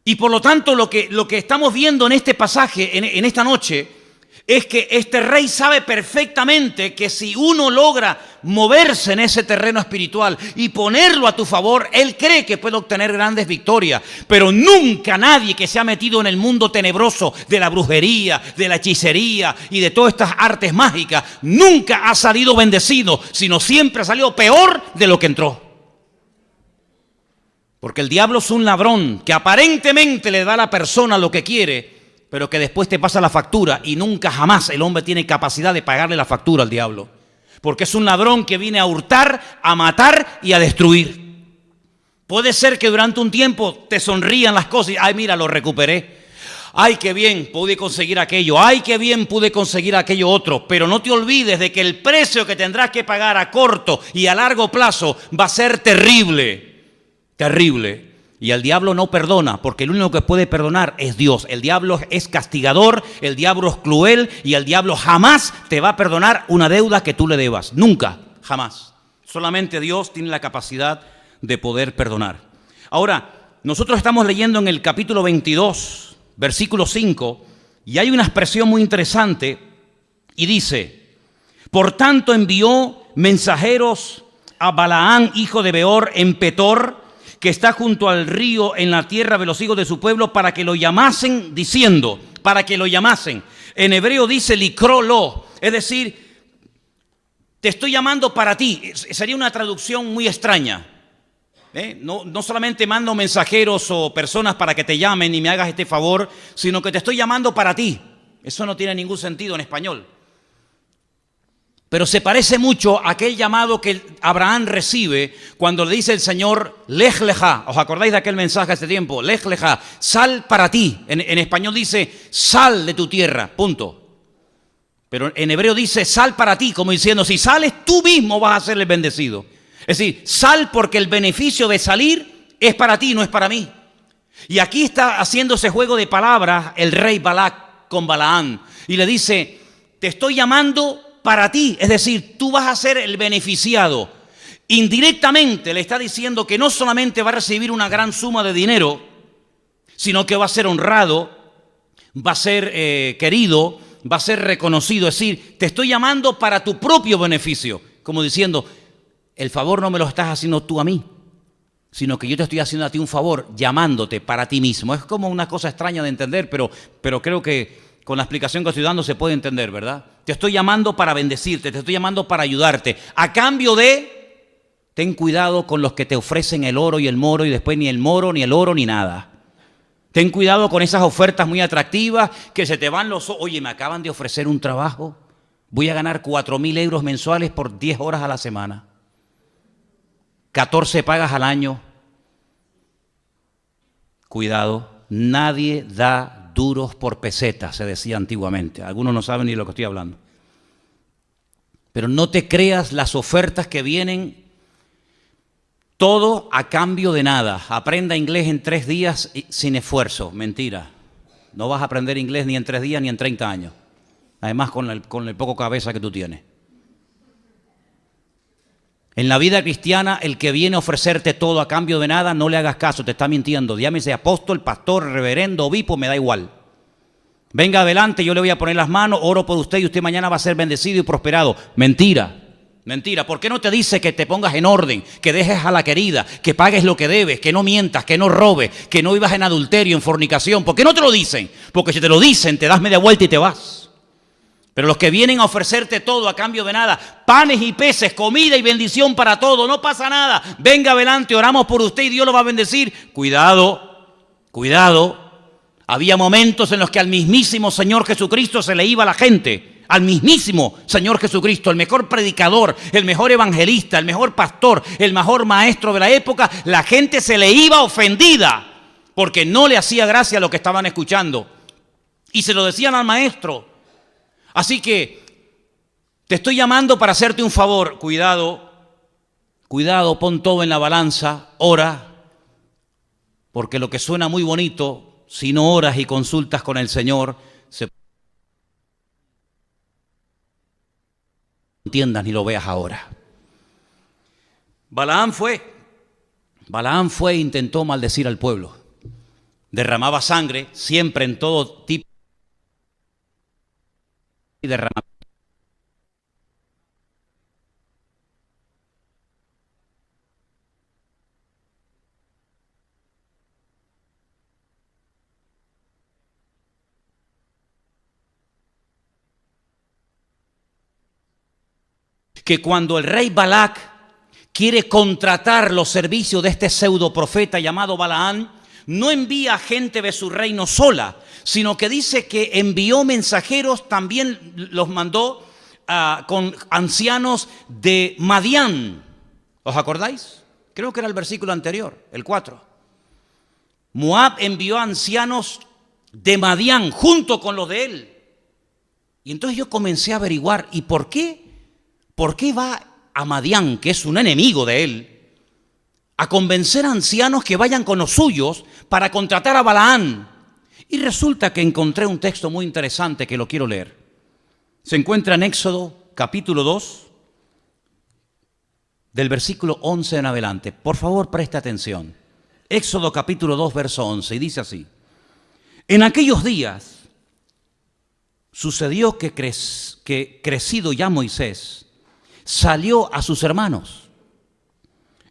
Y por lo tanto lo que estamos viendo en este pasaje, en esta noche, es que este rey sabe perfectamente que si uno logra moverse en ese terreno espiritual y ponerlo a tu favor, él cree que puede obtener grandes victorias. Pero nunca nadie que se ha metido en el mundo tenebroso de la brujería, de la hechicería y de todas estas artes mágicas, nunca ha salido bendecido, sino siempre ha salido peor de lo que entró. Porque el diablo es un ladrón que aparentemente le da a la persona lo que quiere, pero que después te pasa la factura y nunca jamás el hombre tiene capacidad de pagarle la factura al diablo. Porque es un ladrón que viene a hurtar, a matar y a destruir. Puede ser que durante un tiempo te sonrían las cosas y, ay, mira, lo recuperé. Ay, qué bien, pude conseguir aquello. Ay, qué bien, pude conseguir aquello otro. Pero no te olvides de que el precio que tendrás que pagar a corto y a largo plazo va a ser terrible. Terrible. Y el diablo no perdona, porque el único que puede perdonar es Dios. El diablo es castigador, el diablo es cruel y el diablo jamás te va a perdonar una deuda que tú le debas. Nunca, jamás. Solamente Dios tiene la capacidad de poder perdonar. Ahora, nosotros estamos leyendo en el capítulo 22, versículo 5, y hay una expresión muy interesante y dice: por tanto envió mensajeros a Balaán, hijo de Beor, en Petor, que está junto al río en la tierra de los hijos de su pueblo, para que lo llamasen, diciendo, para que lo llamasen. En hebreo dice likró, es decir, te estoy llamando para ti. Sería una traducción muy extraña. No solamente mando mensajeros o personas para que te llamen y me hagas este favor, sino que te estoy llamando para ti. Eso no tiene ningún sentido en español. Pero se parece mucho a aquel llamado que Abraham recibe cuando le dice el Señor, Lej Lejá. ¿Os acordáis de aquel mensaje hace tiempo? Lej Lejá, sal para ti. En español dice, sal de tu tierra, punto. Pero en hebreo dice, sal para ti, como diciendo, si sales tú mismo vas a ser el bendecido. Es decir, sal porque el beneficio de salir es para ti, no es para mí. Y aquí está haciendo ese juego de palabras el rey Balac con Balaán. Y le dice, te estoy llamando para ti, es decir, tú vas a ser el beneficiado. Indirectamente le está diciendo que no solamente va a recibir una gran suma de dinero, sino que va a ser honrado, va a ser querido, va a ser reconocido. Es decir, te estoy llamando para tu propio beneficio, como diciendo, el favor no me lo estás haciendo tú a mí, sino que yo te estoy haciendo a ti un favor, llamándote para ti mismo. Es como una cosa extraña de entender, pero creo que con la explicación que estoy dando se puede entender, ¿verdad? Te estoy llamando para bendecirte, te estoy llamando para ayudarte. A cambio de, ten cuidado con los que te ofrecen el oro y el moro y después ni el moro, ni el oro, ni nada. Ten cuidado con esas ofertas muy atractivas que se te van los ojos. Oye, me acaban de ofrecer un trabajo. Voy a ganar 4.000 euros mensuales por 10 horas a la semana. 14 pagas al año. Cuidado, nadie da duros por pesetas, se decía antiguamente. Algunos no saben ni de lo que estoy hablando. Pero no te creas las ofertas que vienen, todo a cambio de nada. Aprenda inglés en 3 días sin esfuerzo. Mentira. No vas a aprender inglés ni en 3 días ni en 30 años. Además, con el poco cabeza que tú tienes. En la vida cristiana, el que viene a ofrecerte todo a cambio de nada, no le hagas caso, te está mintiendo. Llámese apóstol, pastor, reverendo, obispo, me da igual. Venga adelante, yo le voy a poner las manos, oro por usted y usted mañana va a ser bendecido y prosperado. Mentira, mentira. ¿Por qué no te dice que te pongas en orden, que dejes a la querida, que pagues lo que debes, que no mientas, que no robes, que no vivas en adulterio, en fornicación? ¿Por qué no te lo dicen? Porque si te lo dicen, te das media vuelta y te vas. Pero los que vienen a ofrecerte todo a cambio de nada, panes y peces, comida y bendición para todo, no pasa nada. Venga adelante, oramos por usted y Dios lo va a bendecir. Cuidado, cuidado. Había momentos en los que al mismísimo Señor Jesucristo se le iba la gente. Al mismísimo Señor Jesucristo, el mejor predicador, el mejor evangelista, el mejor pastor, el mejor maestro de la época, la gente se le iba ofendida porque no le hacía gracia lo que estaban escuchando. Y se lo decían al maestro. Así que te estoy llamando para hacerte un favor. Cuidado, cuidado, pon todo en la balanza, ora Porque lo que suena muy bonito, si no oras y consultas con el Señor, se entiendas ni lo veas ahora. Balaam fue e intentó maldecir al pueblo. Derramaba sangre, siempre en todo tipo de derramamiento. Que cuando el rey Balac quiere contratar los servicios de este pseudo profeta llamado Balaam, no envía gente de su reino sola, sino que dice que envió mensajeros, también los mandó con ancianos de Madián. ¿Os acordáis? Creo que era el versículo anterior, el 4. Moab envió ancianos de Madián junto con los de él. Y entonces yo comencé a averiguar, ¿y por qué? ¿Por qué va a Madián, que es un enemigo de él, a convencer a ancianos que vayan con los suyos para contratar a Balaam? Y resulta que encontré un texto muy interesante que lo quiero leer. Se encuentra en Éxodo capítulo 2, del versículo 11 en adelante. Por favor, preste atención. Éxodo capítulo 2, verso 11, y dice así: en aquellos días sucedió que crecido ya Moisés, salió a sus hermanos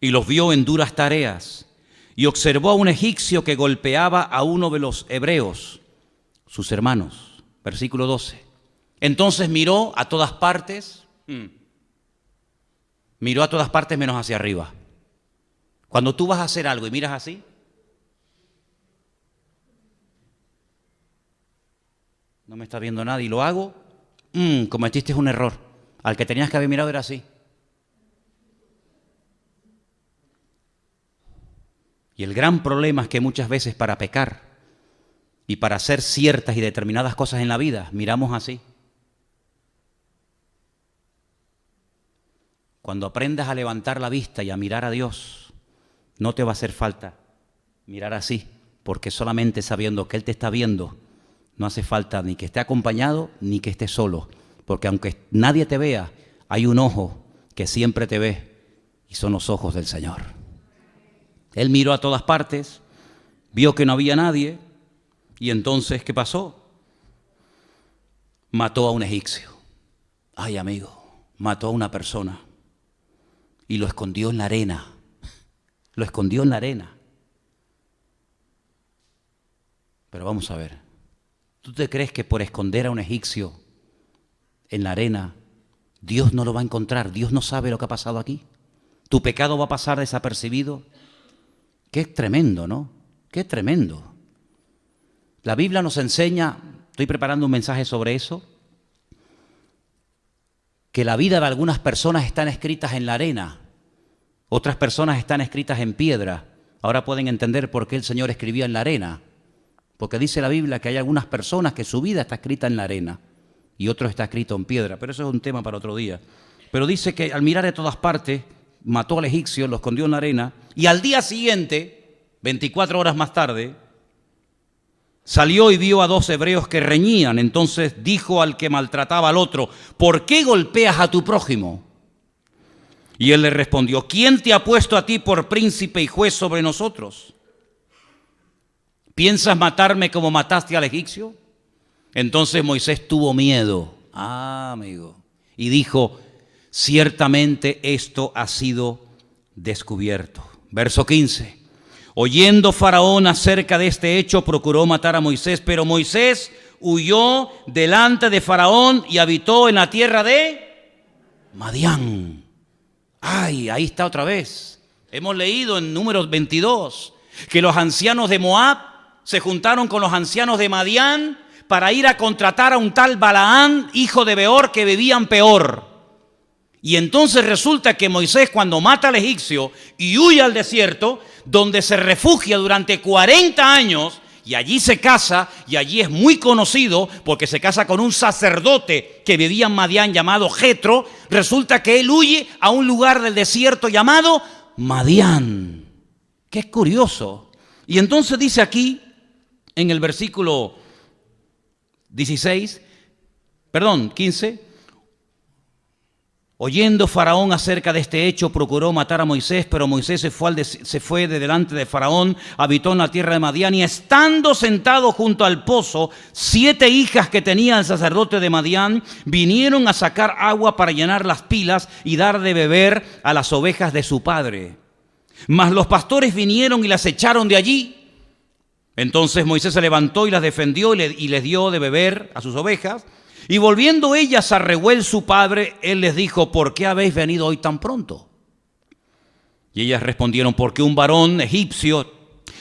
y los vio en duras tareas y observó a un egipcio que golpeaba a uno de los hebreos, sus hermanos. Versículo 12. Entonces miró a todas partes menos hacia arriba. Cuando tú vas a hacer algo y miras así, no me está viendo nadie y lo hago, cometiste un error. Al que tenías que haber mirado era así. Y el gran problema es que muchas veces para pecar y para hacer ciertas y determinadas cosas en la vida, miramos así. Cuando aprendas a levantar la vista y a mirar a Dios, no te va a hacer falta mirar así, porque solamente sabiendo que Él te está viendo, no hace falta ni que esté acompañado ni que esté solo. Porque aunque nadie te vea, hay un ojo que siempre te ve y son los ojos del Señor. Él miró a todas partes, vio que no había nadie y entonces, ¿qué pasó? Mató a un egipcio. Ay, amigo, mató a una persona y lo escondió en la arena. Lo escondió en la arena. Pero vamos a ver, ¿tú te crees que por esconder a un egipcio en la arena, Dios no lo va a encontrar? Dios no sabe lo que ha pasado aquí. ¿Tu pecado va a pasar desapercibido? Qué tremendo, ¿no? Qué tremendo. La Biblia nos enseña, estoy preparando un mensaje sobre eso, que la vida de algunas personas están escritas en la arena, otras personas están escritas en piedra. Ahora pueden entender por qué el Señor escribía en la arena, porque dice la Biblia que hay algunas personas que su vida está escrita en la arena y otro está escrito en piedra, pero eso es un tema para otro día. Pero dice que al mirar de todas partes, mató al egipcio, lo escondió en la arena, y al día siguiente, 24 horas más tarde, salió y vio a 2 hebreos que reñían. Entonces dijo al que maltrataba al otro: ¿por qué golpeas a tu prójimo? Y él le respondió: ¿quién te ha puesto a ti por príncipe y juez sobre nosotros? ¿Piensas matarme como mataste al egipcio? Entonces Moisés tuvo miedo, amigo, y dijo: ciertamente esto ha sido descubierto. Verso 15. Oyendo Faraón acerca de este hecho, procuró matar a Moisés, pero Moisés huyó delante de Faraón y habitó en la tierra de Madián. Ay, ahí está otra vez. Hemos leído en Números 22 que los ancianos de Moab se juntaron con los ancianos de Madián para ir a contratar a un tal Balaam, hijo de Beor, que vivían peor. Y entonces resulta que Moisés, cuando mata al egipcio y huye al desierto, donde se refugia durante 40 años, y allí se casa, y allí es muy conocido porque se casa con un sacerdote que vivía en Madián llamado Jetro, resulta que él huye a un lugar del desierto llamado Madián. Qué curioso. Y entonces dice aquí, en el versículo 15, oyendo Faraón acerca de este hecho, procuró matar a Moisés, pero Moisés se fue de delante de Faraón, habitó en la tierra de Madián, y estando sentado junto al pozo, 7 hijas que tenía el sacerdote de Madián vinieron a sacar agua para llenar las pilas y dar de beber a las ovejas de su padre. Mas los pastores vinieron y las echaron de allí. Entonces Moisés se levantó y las defendió y les dio de beber a sus ovejas. Y volviendo ellas a Reuel su padre, él les dijo: ¿por qué habéis venido hoy tan pronto? Y ellas respondieron: porque un varón egipcio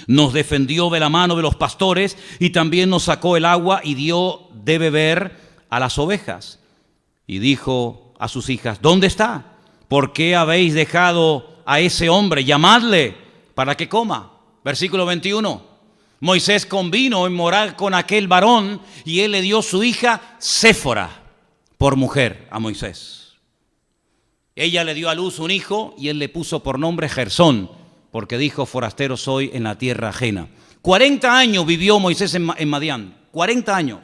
nos defendió de la mano de los pastores y también nos sacó el agua y dio de beber a las ovejas. Y dijo a sus hijas: ¿dónde está? ¿Por qué habéis dejado a ese hombre? Llamadle para que coma. Versículo 21. Moisés convino en morar con aquel varón y él le dio su hija Séfora por mujer a Moisés. Ella le dio a luz un hijo y él le puso por nombre Gersón, porque dijo: forastero soy en la tierra ajena. 40 años vivió Moisés en Madián, 40 años.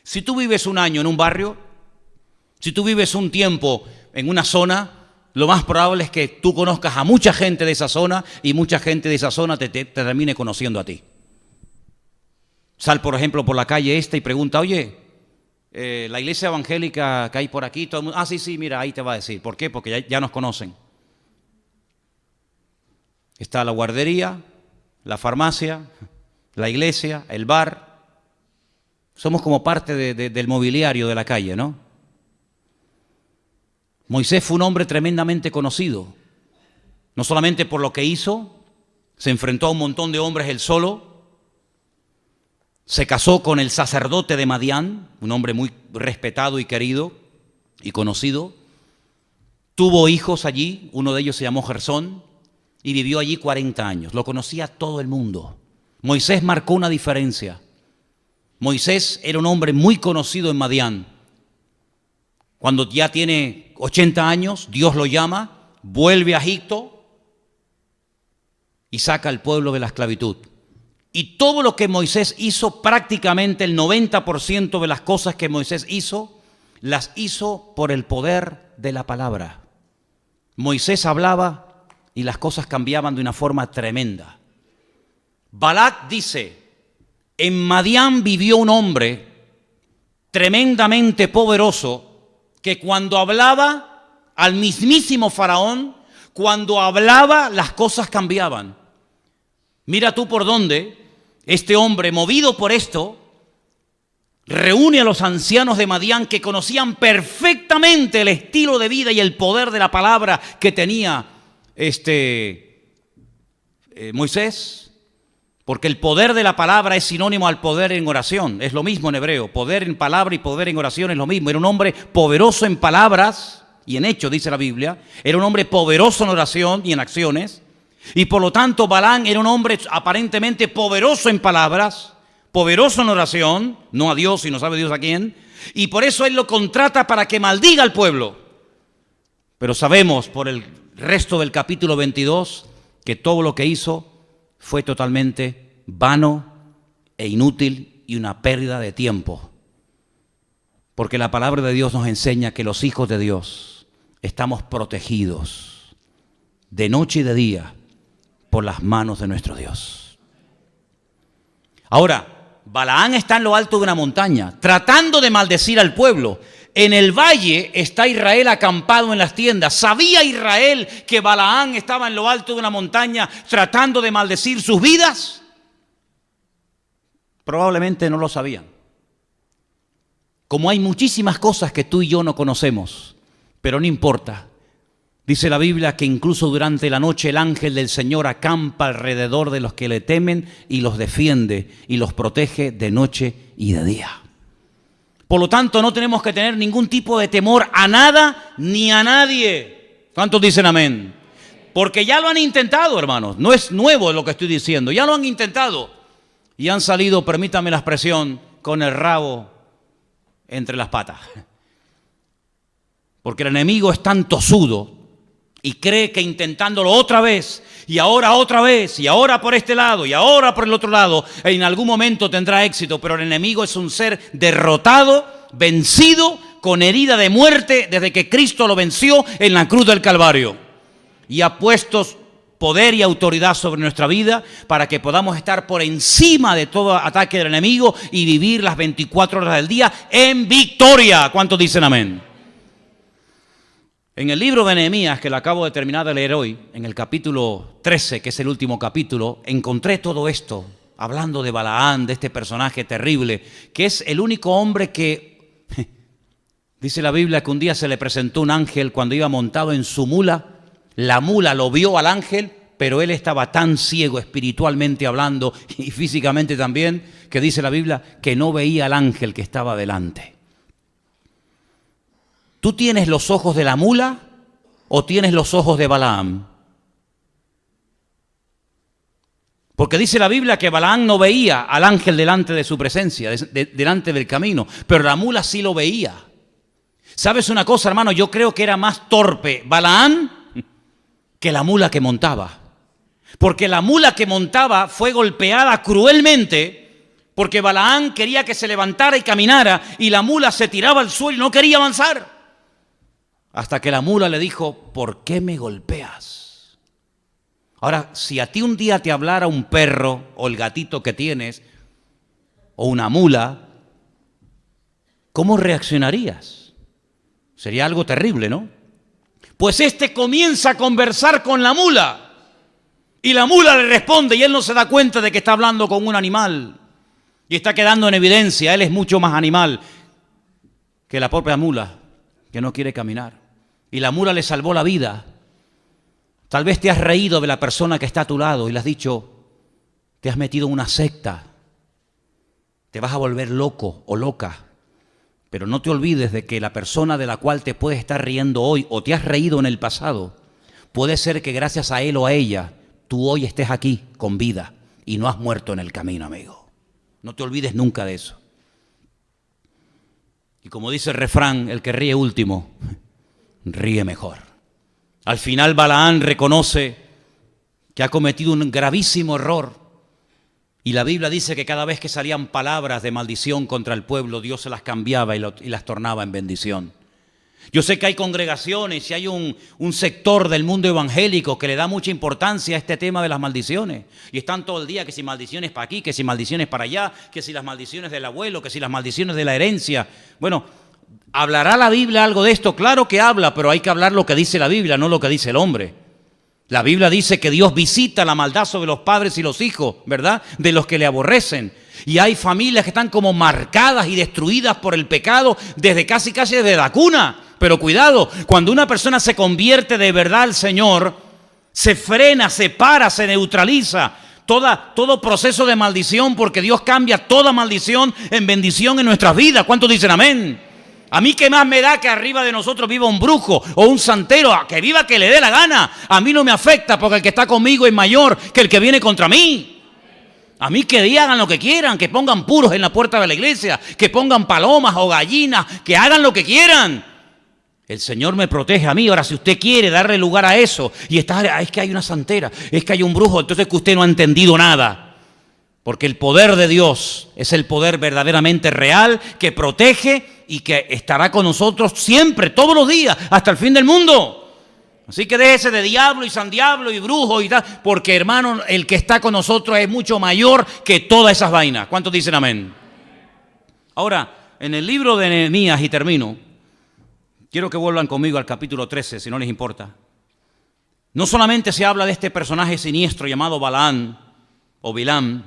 Si tú vives un año en un barrio, si tú vives un tiempo en una zona, lo más probable es que tú conozcas a mucha gente de esa zona y mucha gente de esa zona te termine conociendo a ti. Sal, por ejemplo, por la calle esta y pregunta: oye, la iglesia evangélica que hay por aquí, todo el mundo, sí, mira, ahí te va a decir. ¿Por qué? Porque ya nos conocen. Está la guardería, la farmacia, la iglesia, el bar. Somos como parte del mobiliario de la calle, ¿no? Moisés fue un hombre tremendamente conocido, no solamente por lo que hizo, se enfrentó a un montón de hombres él solo. Se casó con el sacerdote de Madián, un hombre muy respetado y querido y conocido. Tuvo hijos allí, uno de ellos se llamó Gersón y vivió allí 40 años. Lo conocía todo el mundo. Moisés marcó una diferencia. Moisés era un hombre muy conocido en Madián. Cuando ya tiene 80 años, Dios lo llama, vuelve a Egipto y saca al pueblo de la esclavitud. Y todo lo que Moisés hizo, prácticamente el 90% de las cosas que Moisés hizo, las hizo por el poder de la palabra. Moisés hablaba y las cosas cambiaban de una forma tremenda. Balac dice: en Madián vivió un hombre tremendamente poderoso que cuando hablaba al mismísimo Faraón, cuando hablaba las cosas cambiaban. Mira tú por dónde este hombre, movido por esto, reúne a los ancianos de Madián que conocían perfectamente el estilo de vida y el poder de la palabra que tenía Moisés, porque el poder de la palabra es sinónimo al poder en oración, es lo mismo en hebreo, poder en palabra y poder en oración es lo mismo. Era un hombre poderoso en palabras y en hechos, dice la Biblia, era un hombre poderoso en oración y en acciones. Y por lo tanto Balaam era un hombre aparentemente poderoso en palabras, poderoso en oración, no a Dios, sino sabe Dios a quién, y por eso él lo contrata para que maldiga al pueblo. Pero sabemos por el resto del capítulo 22 que todo lo que hizo fue totalmente vano e inútil y una pérdida de tiempo. Porque la palabra de Dios nos enseña que los hijos de Dios estamos protegidos de noche y de día por las manos de nuestro Dios. Ahora, Balaam está en lo alto de una montaña, tratando de maldecir al pueblo. En el valle está Israel acampado en las tiendas. ¿Sabía Israel que Balaam estaba en lo alto de una montaña tratando de maldecir sus vidas? Probablemente no lo sabían. Como hay muchísimas cosas que tú y yo no conocemos, pero no importa. Dice la Biblia que incluso durante la noche el ángel del Señor acampa alrededor de los que le temen y los defiende y los protege de noche y de día. Por lo tanto, no tenemos que tener ningún tipo de temor a nada ni a nadie. ¿Cuántos dicen amén? Porque ya lo han intentado, hermanos. No es nuevo lo que estoy diciendo. Ya lo han intentado y han salido, permítame la expresión, con el rabo entre las patas. Porque el enemigo es tan tosudo, y cree que intentándolo otra vez, y ahora otra vez, y ahora por este lado, y ahora por el otro lado, en algún momento tendrá éxito, pero el enemigo es un ser derrotado, vencido, con herida de muerte desde que Cristo lo venció en la cruz del Calvario. Y ha puesto poder y autoridad sobre nuestra vida para que podamos estar por encima de todo ataque del enemigo y vivir las 24 horas del día en victoria. ¿Cuántos dicen amén? En el libro de Nehemías, que lo acabo de terminar de leer hoy, en el capítulo 13, que es el último capítulo, encontré todo esto, hablando de Balaán, de este personaje terrible, que es el único hombre que, dice la Biblia, que un día se le presentó un ángel cuando iba montado en su mula. La mula lo vio al ángel, pero él estaba tan ciego espiritualmente hablando y físicamente también, que dice la Biblia, que no veía al ángel que estaba delante. ¿Tú tienes los ojos de la mula o tienes los ojos de Balaam? Porque dice la Biblia que Balaam no veía al ángel delante de su presencia, delante del camino, pero la mula sí lo veía. ¿Sabes una cosa, hermano? Yo creo que era más torpe Balaam que la mula que montaba. Porque la mula que montaba fue golpeada cruelmente porque Balaam quería que se levantara y caminara y la mula se tiraba al suelo y no quería avanzar. Hasta que la mula le dijo, ¿por qué me golpeas? Ahora, si a ti un día te hablara un perro o el gatito que tienes o una mula, ¿cómo reaccionarías? Sería algo terrible, ¿no? Pues este comienza a conversar con la mula y la mula le responde y él no se da cuenta de que está hablando con un animal y está quedando en evidencia, él es mucho más animal que la propia mula que no quiere caminar. Y la mula le salvó la vida. Tal vez te has reído de la persona que está a tu lado y le has dicho, te has metido en una secta, te vas a volver loco o loca. Pero no te olvides de que la persona de la cual te puedes estar riendo hoy o te has reído en el pasado, puede ser que gracias a él o a ella, tú hoy estés aquí con vida y no has muerto en el camino, amigo. No te olvides nunca de eso. Y como dice el refrán, el que ríe último, ríe mejor. Al final Balaán reconoce que ha cometido un gravísimo error. Y la Biblia dice que cada vez que salían palabras de maldición contra el pueblo, Dios se las cambiaba y las tornaba en bendición. Yo sé que hay congregaciones y hay un sector del mundo evangélico que le da mucha importancia a este tema de las maldiciones. Y están todo el día que si maldiciones para aquí, que si maldiciones para allá, que si las maldiciones del abuelo, que si las maldiciones de la herencia. Bueno, ¿hablará la Biblia algo de esto? Claro que habla, pero hay que hablar lo que dice la Biblia, no lo que dice el hombre. La Biblia dice que Dios visita la maldad sobre los padres y los hijos, ¿verdad? De los que le aborrecen. Y hay familias que están como marcadas y destruidas por el pecado desde casi desde la cuna. Pero cuidado, cuando una persona se convierte de verdad al Señor, se frena, se para, se neutraliza todo proceso de maldición, porque Dios cambia toda maldición en bendición en nuestras vidas. ¿Cuántos dicen amén? A mí qué más me da que arriba de nosotros viva un brujo o un santero, que viva que le dé la gana. A mí no me afecta porque el que está conmigo es mayor que el que viene contra mí. A mí que hagan lo que quieran, que pongan puros en la puerta de la iglesia, que pongan palomas o gallinas, que hagan lo que quieran. El Señor me protege a mí. Ahora, si usted quiere darle lugar a eso y está, es que hay una santera, es que hay un brujo, entonces que usted no ha entendido nada. Porque el poder de Dios es el poder verdaderamente real que protege y que estará con nosotros siempre, todos los días, hasta el fin del mundo. Así que déjese de diablo y san diablo y brujo y tal, porque hermano, el que está con nosotros es mucho mayor que todas esas vainas. ¿Cuántos dicen amén? Ahora, en el libro de Nehemías, y termino, quiero que vuelvan conmigo al capítulo 13, si no les importa. No solamente se habla de este personaje siniestro llamado Balaán o Bilam,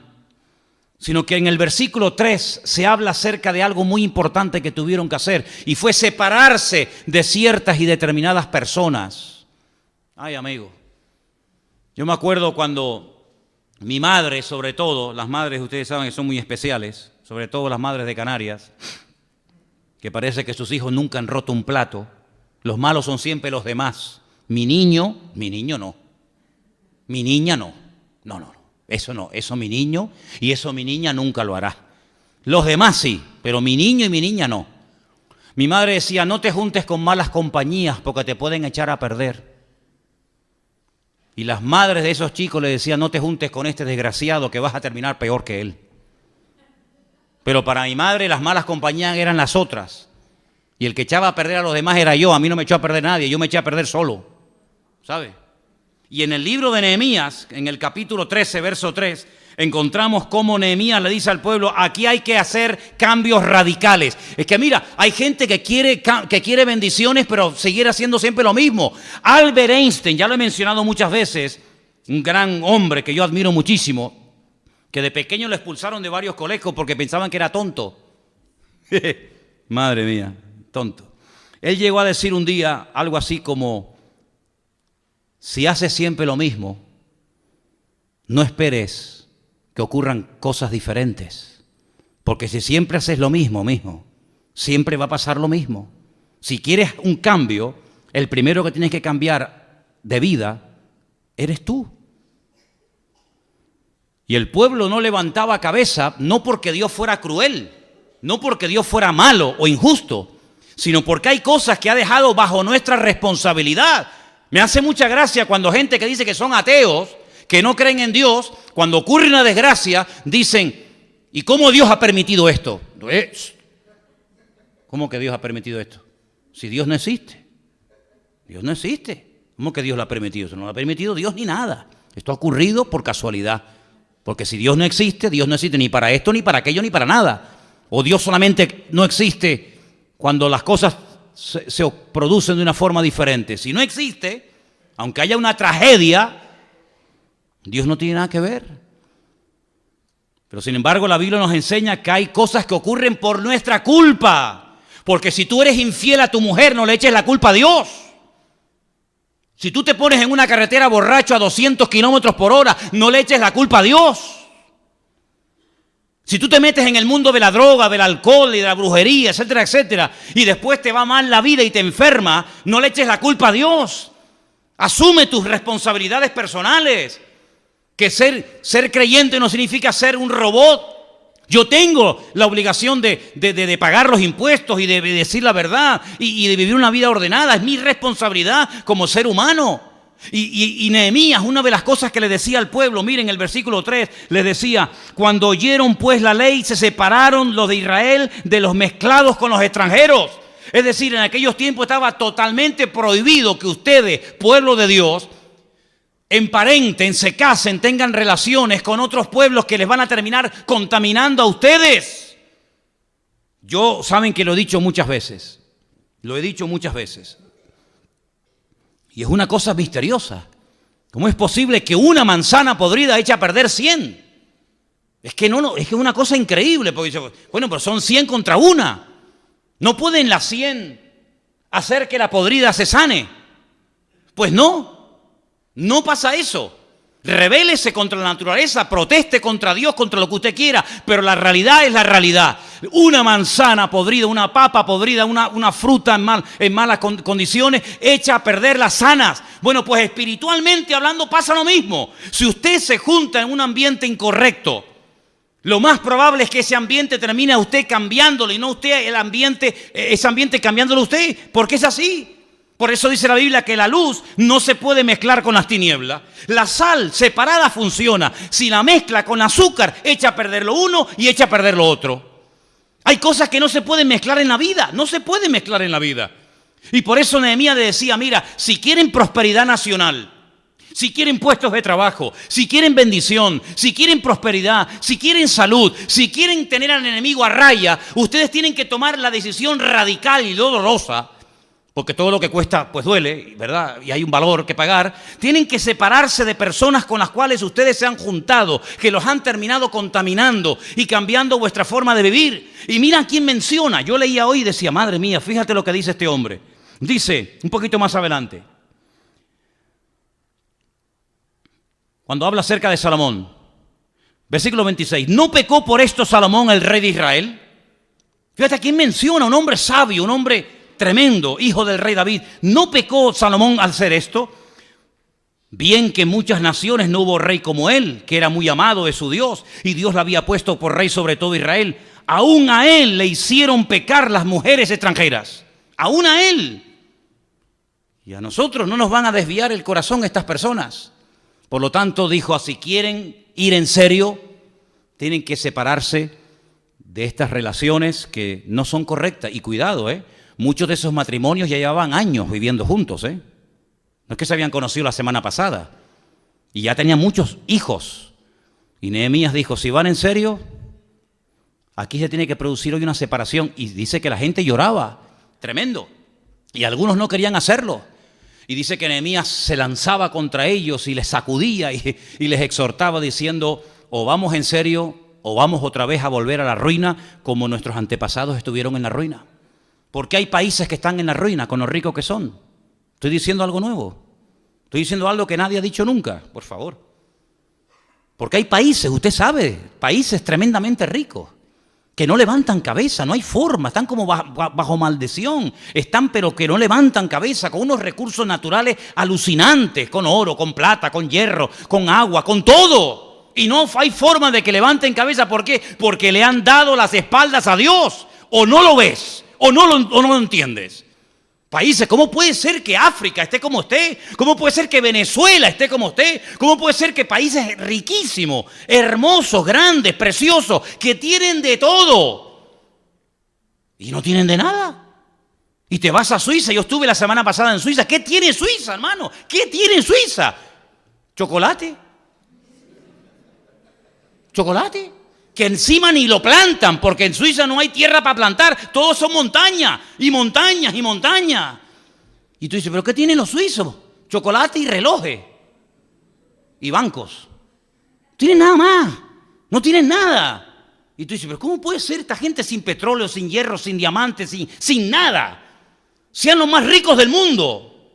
sino que en el versículo 3 se habla acerca de algo muy importante que tuvieron que hacer, y fue separarse de ciertas y determinadas personas. Ay, amigo, yo me acuerdo cuando mi madre, sobre todo, las madres ustedes saben que son muy especiales, sobre todo las madres de Canarias, que parece que sus hijos nunca han roto un plato, los malos son siempre los demás. Mi niño no, mi niña no, no. Eso no, eso mi niño y eso mi niña nunca lo hará. Los demás sí, pero mi niño y mi niña no. Mi madre decía, no te juntes con malas compañías porque te pueden echar a perder. Y las madres de esos chicos le decían, no te juntes con este desgraciado que vas a terminar peor que él. Pero para mi madre las malas compañías eran las otras. Y el que echaba a perder a los demás era yo. A mí no me echó a perder nadie, yo me eché a perder solo. ¿Sabe? Y en el libro de Nehemías, en el capítulo 13, verso 3, encontramos cómo Nehemías le dice al pueblo, aquí hay que hacer cambios radicales. Es que mira, hay gente que quiere bendiciones, pero seguir haciendo siempre lo mismo. Albert Einstein, ya lo he mencionado muchas veces, un gran hombre que yo admiro muchísimo, que de pequeño lo expulsaron de varios colegios porque pensaban que era tonto. Madre mía, tonto. Él llegó a decir un día algo así como, si haces siempre lo mismo, no esperes que ocurran cosas diferentes. Porque si siempre haces lo mismo, siempre va a pasar lo mismo. Si quieres un cambio, el primero que tienes que cambiar de vida eres tú. Y el pueblo no levantaba cabeza, no porque Dios fuera cruel, no porque Dios fuera malo o injusto, sino porque hay cosas que ha dejado bajo nuestra responsabilidad. Me hace mucha gracia cuando gente que dice que son ateos, que no creen en Dios, cuando ocurre una desgracia, dicen, ¿y cómo Dios ha permitido esto? ¿Cómo que Dios ha permitido esto? Si Dios no existe. Dios no existe. ¿Cómo que Dios lo ha permitido? Eso no lo ha permitido Dios ni nada. Esto ha ocurrido por casualidad. Porque si Dios no existe ni para esto, ni para aquello, ni para nada. O Dios solamente no existe cuando las cosas se producen de una forma diferente. Si no existe, aunque haya una tragedia, Dios no tiene nada que ver. Pero sin embargo la Biblia nos enseña que hay cosas que ocurren por nuestra culpa. Porque si tú eres infiel a tu mujer, no le eches la culpa a Dios. Si tú te pones en una carretera borracho a 200 kilómetros por hora, no le eches la culpa a Dios. Si tú te metes en el mundo de la droga, del alcohol y de la brujería, etcétera, etcétera, y después te va mal la vida y te enferma, no le eches la culpa a Dios. Asume tus responsabilidades personales. Que ser creyente no significa ser un robot. Yo tengo la obligación de pagar los impuestos y de decir la verdad y de vivir una vida ordenada. Es mi responsabilidad como ser humano. Y Nehemías, una de las cosas que le decía al pueblo, miren el versículo 3, les decía, cuando oyeron pues la ley, se separaron los de Israel de los mezclados con los extranjeros. Es decir, en aquellos tiempos estaba totalmente prohibido que ustedes, pueblo de Dios, emparenten, se casen, tengan relaciones con otros pueblos que les van a terminar contaminando a ustedes. Yo, saben que lo he dicho muchas veces, y es una cosa misteriosa. ¿Cómo es posible que una manzana podrida eche a perder 100? Es que es una cosa increíble, porque dice, bueno, pero son 100 contra una. ¿No pueden las 100 hacer que la podrida se sane? Pues no pasa eso. Rebélese contra la naturaleza, proteste contra Dios, contra lo que usted quiera, pero la realidad es la realidad. Una manzana podrida, una papa podrida, una fruta en malas condiciones, echa a perder las sanas. Bueno, pues espiritualmente hablando pasa lo mismo. Si usted se junta en un ambiente incorrecto, lo más probable es que ese ambiente termine a usted cambiándolo y no usted ese ambiente cambiándolo a usted, porque es así. Por eso dice la Biblia que la luz no se puede mezclar con las tinieblas. La sal separada funciona. Si la mezcla con azúcar, echa a perder lo uno y echa a perder lo otro. Hay cosas que no se pueden mezclar en la vida. No se pueden mezclar en la vida. Y por eso Nehemías le decía, mira, si quieren prosperidad nacional, si quieren puestos de trabajo, si quieren bendición, si quieren prosperidad, si quieren salud, si quieren tener al enemigo a raya, ustedes tienen que tomar la decisión radical y dolorosa, porque todo lo que cuesta pues duele, ¿verdad? Y hay un valor que pagar. Tienen que separarse de personas con las cuales ustedes se han juntado, que los han terminado contaminando y cambiando vuestra forma de vivir. Y mira quién menciona. Yo leía hoy y decía, madre mía, fíjate lo que dice este hombre. Dice, un poquito más adelante, cuando habla acerca de Salomón, versículo 26, ¿no pecó por esto Salomón, el rey de Israel? Fíjate a quién menciona, un hombre sabio, un hombre tremendo, hijo del rey David. ¿No pecó Salomón al hacer esto? Bien que en muchas naciones no hubo rey como él, que era muy amado de su Dios, y Dios lo había puesto por rey sobre todo Israel. Aún a él le hicieron pecar las mujeres extranjeras. Aún a él. Y a nosotros no nos van a desviar el corazón estas personas. Por lo tanto, dijo, si quieren ir en serio, tienen que separarse de estas relaciones que no son correctas. Y cuidado, muchos de esos matrimonios ya llevaban años viviendo juntos, No es que se habían conocido la semana pasada. Y ya tenían muchos hijos. Y Nehemías dijo, si van en serio, aquí se tiene que producir hoy una separación. Y dice que la gente lloraba, tremendo. Y algunos no querían hacerlo. Y dice que Nehemías se lanzaba contra ellos y les sacudía y les exhortaba diciendo, o vamos en serio o vamos otra vez a volver a la ruina como nuestros antepasados estuvieron en la ruina. Porque hay países que están en la ruina con lo ricos que son. Estoy diciendo algo nuevo. Estoy diciendo algo que nadie ha dicho nunca, por favor. Porque hay países, usted sabe, países tremendamente ricos, que no levantan cabeza, no hay forma, están como bajo maldición, están pero que no levantan cabeza, con unos recursos naturales alucinantes, con oro, con plata, con hierro, con agua, con todo. Y no hay forma de que levanten cabeza, ¿por qué? Porque le han dado las espaldas a Dios, o no lo ves, o no lo entiendes. Países, ¿cómo puede ser que África esté como esté? ¿Cómo puede ser que Venezuela esté como esté? ¿Cómo puede ser que países riquísimos, hermosos, grandes, preciosos, que tienen de todo y no tienen de nada? Y te vas a Suiza, yo estuve la semana pasada en Suiza. ¿Qué tiene Suiza, hermano? ¿Qué tiene Suiza? ¿Chocolate? ¿Chocolate? Que encima ni lo plantan, porque en Suiza no hay tierra para plantar, todos son montañas, y montañas, y montañas. Y tú dices, ¿pero qué tienen los suizos? Chocolate y relojes, y bancos. No tienen nada más, no tienen nada. Y tú dices, ¿pero cómo puede ser esta gente sin petróleo, sin hierro, sin diamantes, sin nada? Sean los más ricos del mundo.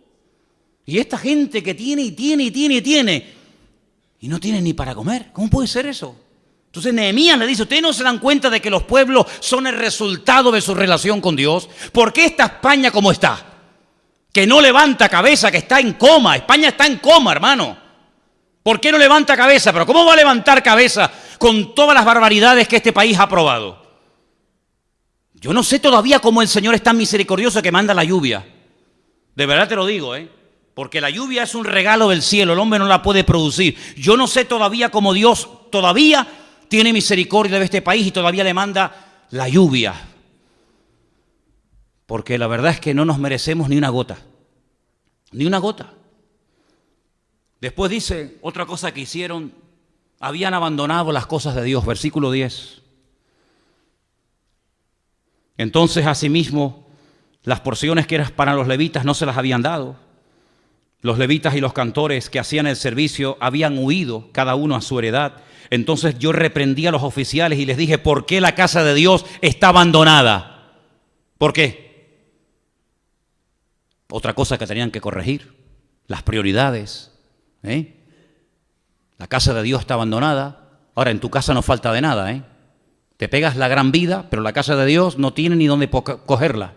Y esta gente que tiene, y tiene, y tiene, y tiene, y no tiene ni para comer. ¿Cómo puede ser eso? Entonces Nehemías le dice, ¿ustedes no se dan cuenta de que los pueblos son el resultado de su relación con Dios? ¿Por qué está España como está? Que no levanta cabeza, que está en coma. España está en coma, hermano. ¿Por qué no levanta cabeza? Pero ¿cómo va a levantar cabeza con todas las barbaridades que este país ha aprobado? Yo no sé todavía cómo el Señor es tan misericordioso que manda la lluvia. De verdad te lo digo, porque la lluvia es un regalo del cielo, el hombre no la puede producir. Yo no sé todavía cómo Dios todavía tiene misericordia de este país y todavía le manda la lluvia. Porque la verdad es que no nos merecemos ni una gota. Ni una gota. Después dice otra cosa que hicieron, habían abandonado las cosas de Dios, versículo 10. Entonces, asimismo, las porciones que eran para los levitas no se las habían dado. Los levitas y los cantores que hacían el servicio habían huido, cada uno a su heredad. Entonces yo reprendí a los oficiales y les dije, ¿por qué la casa de Dios está abandonada? ¿Por qué? Otra cosa que tenían que corregir, las prioridades. La casa de Dios está abandonada. Ahora, en tu casa no falta de nada. Te pegas la gran vida, pero la casa de Dios no tiene ni dónde cogerla.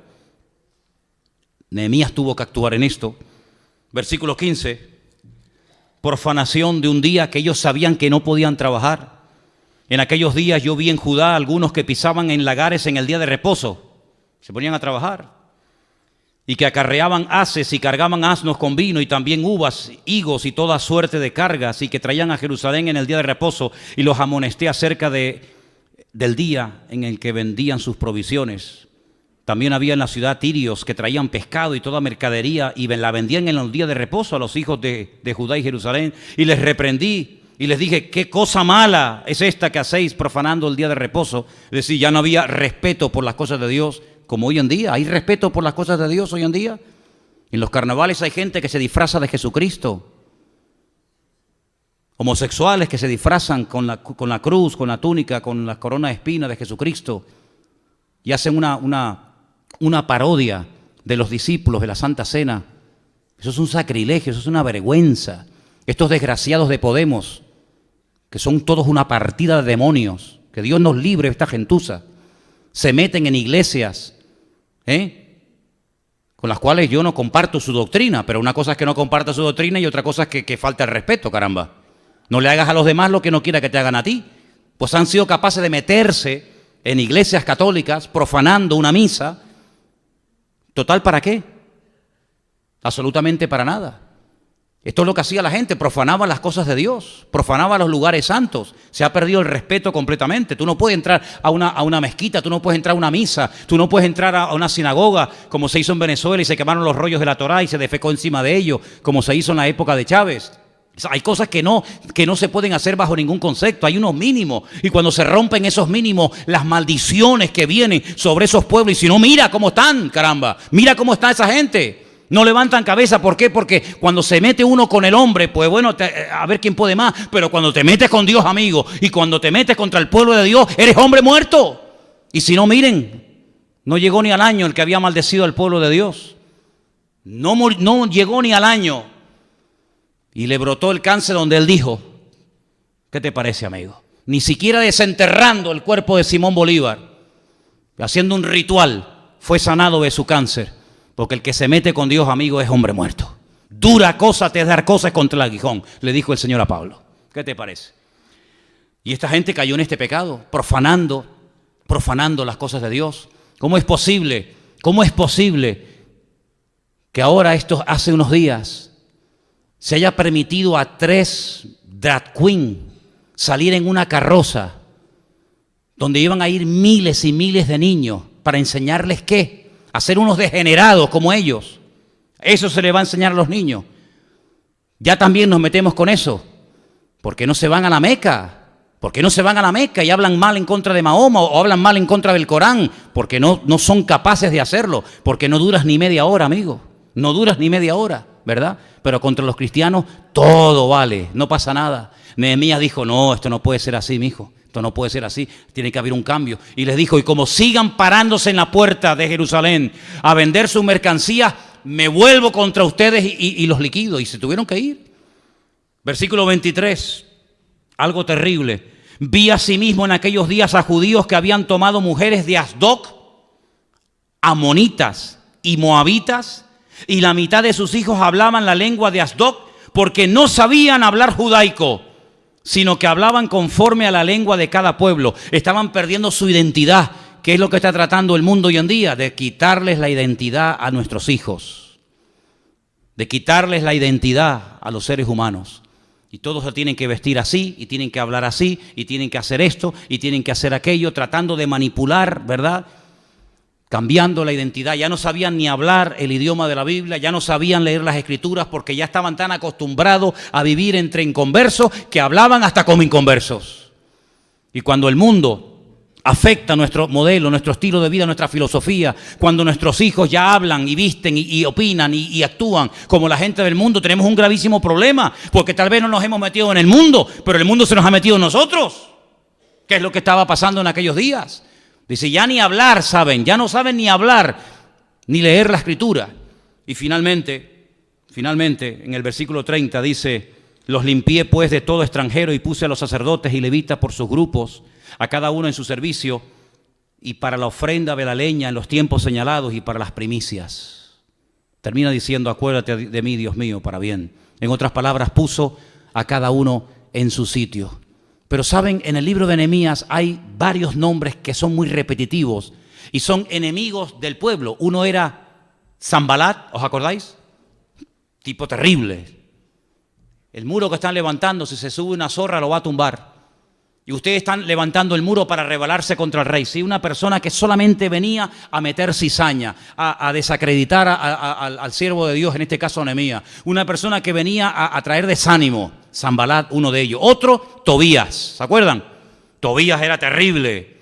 Nehemías tuvo que actuar en esto. Versículo 15. Profanación de un día que ellos sabían que no podían trabajar. En aquellos días yo vi en Judá algunos que pisaban en lagares en el día de reposo. Se ponían a trabajar. Y que acarreaban haces y cargaban asnos con vino y también uvas, higos y toda suerte de cargas y que traían a Jerusalén en el día de reposo y los amonesté acerca del día en el que vendían sus provisiones. También había en la ciudad tirios que traían pescado y toda mercadería y la vendían en los días de reposo a los hijos de Judá y Jerusalén. Y les reprendí y les dije, ¿qué cosa mala es esta que hacéis profanando el día de reposo? Es decir, ya no había respeto por las cosas de Dios como hoy en día. ¿Hay respeto por las cosas de Dios hoy en día? En los carnavales hay gente que se disfraza de Jesucristo. Homosexuales que se disfrazan con la cruz, con la túnica, con la corona de espinas de Jesucristo. Y hacen una parodia de los discípulos de la Santa Cena. Eso es un sacrilegio, eso es una vergüenza. Estos desgraciados de Podemos, que son todos una partida de demonios, que Dios nos libre de esta gentuza, se meten en iglesias, con las cuales yo no comparto su doctrina, pero una cosa es que no comparta su doctrina y otra cosa es que falta el respeto, caramba. No le hagas a los demás lo que no quiera que te hagan a ti. Pues han sido capaces de meterse en iglesias católicas, profanando una misa. ¿Total para qué? Absolutamente para nada. Esto es lo que hacía la gente, profanaba las cosas de Dios, profanaba los lugares santos. Se ha perdido el respeto completamente. Tú no puedes entrar a una mezquita, tú no puedes entrar a una misa, tú no puedes entrar a una sinagoga, como se hizo en Venezuela y se quemaron los rollos de la Torá y se defecó encima de ellos, como se hizo en la época de Chávez. Hay cosas que no se pueden hacer bajo ningún concepto, hay unos mínimos. Y cuando se rompen esos mínimos, las maldiciones que vienen sobre esos pueblos, y si no, mira cómo están, caramba, mira cómo está esa gente. No levantan cabeza, ¿por qué? Porque cuando se mete uno con el hombre, pues bueno, a ver quién puede más. Pero cuando te metes con Dios, amigo, y cuando te metes contra el pueblo de Dios, eres hombre muerto. Y si no, miren, no llegó ni al año el que había maldecido al pueblo de Dios. No llegó ni al año. Y le brotó el cáncer donde él dijo, ¿qué te parece, amigo? Ni siquiera desenterrando el cuerpo de Simón Bolívar, haciendo un ritual, fue sanado de su cáncer. Porque el que se mete con Dios, amigo, es hombre muerto. Dura cosa te es dar cosas contra el aguijón, le dijo el Señor a Pablo. ¿Qué te parece? Y esta gente cayó en este pecado, profanando las cosas de Dios. ¿Cómo es posible? ¿Cómo es posible que ahora, hace unos días, se haya permitido a 3 drag queen salir en una carroza donde iban a ir miles y miles de niños para enseñarles qué? A ser unos degenerados como ellos? Eso se le va a enseñar a los niños. Ya también nos metemos con eso. ¿Por qué no se van a la Meca? ¿Por qué no se van a la Meca y hablan mal en contra de Mahoma o hablan mal en contra del Corán? Porque no son capaces de hacerlo. Porque no duras ni media hora, amigo. No duras ni media hora, ¿verdad? Pero contra los cristianos todo vale, no pasa nada. Nehemías dijo, no, esto no puede ser así, mijo. Esto no puede ser así, tiene que haber un cambio. Y les dijo, y como sigan parándose en la puerta de Jerusalén a vender sus mercancías, me vuelvo contra ustedes y los liquido. Y se tuvieron que ir. Versículo 23, algo terrible. Vi asimismo en aquellos días a judíos que habían tomado mujeres de Asdod, amonitas y moabitas, y la mitad de sus hijos hablaban la lengua de Asdod, porque no sabían hablar judaico, sino que hablaban conforme a la lengua de cada pueblo. Estaban perdiendo su identidad. ¿Qué es lo que está tratando el mundo hoy en día? De quitarles la identidad a nuestros hijos, de quitarles la identidad a los seres humanos. Y todos se tienen que vestir así, y tienen que hablar así, y tienen que hacer esto, y tienen que hacer aquello, tratando de manipular, ¿verdad? Cambiando la identidad. Ya no sabían ni hablar el idioma de la Biblia, ya no sabían leer las Escrituras, porque ya estaban tan acostumbrados a vivir entre inconversos que hablaban hasta como inconversos. Y cuando el mundo afecta nuestro modelo, nuestro estilo de vida, nuestra filosofía, cuando nuestros hijos ya hablan y visten y opinan y actúan como la gente del mundo, tenemos un gravísimo problema, porque tal vez no nos hemos metido en el mundo, pero el mundo se nos ha metido en nosotros. ¿Qué es lo que estaba pasando en aquellos días? Dice, ya ni hablar saben, ya no saben ni hablar, ni leer la Escritura. Y finalmente, en el versículo 30 dice, los limpié pues de todo extranjero y puse a los sacerdotes y levitas por sus grupos, a cada uno en su servicio, y para la ofrenda de la leña en los tiempos señalados y para las primicias. Termina diciendo, acuérdate de mí, Dios mío, para bien. En otras palabras, puso a cada uno en su sitio. Pero saben, en el libro de Nehemías hay varios nombres que son muy repetitivos y son enemigos del pueblo. Uno era Sanbalat, ¿os acordáis? Tipo terrible. El muro que están levantando, si se sube una zorra lo va a tumbar. Y ustedes están levantando el muro para rebelarse contra el rey. ¿Sí? Una persona que solamente venía a meter cizaña, a desacreditar al siervo de Dios, en este caso Nehemías. Una persona que venía a traer desánimo. Sanbalat, uno de ellos. Otro, Tobías. ¿Se acuerdan? Tobías era terrible.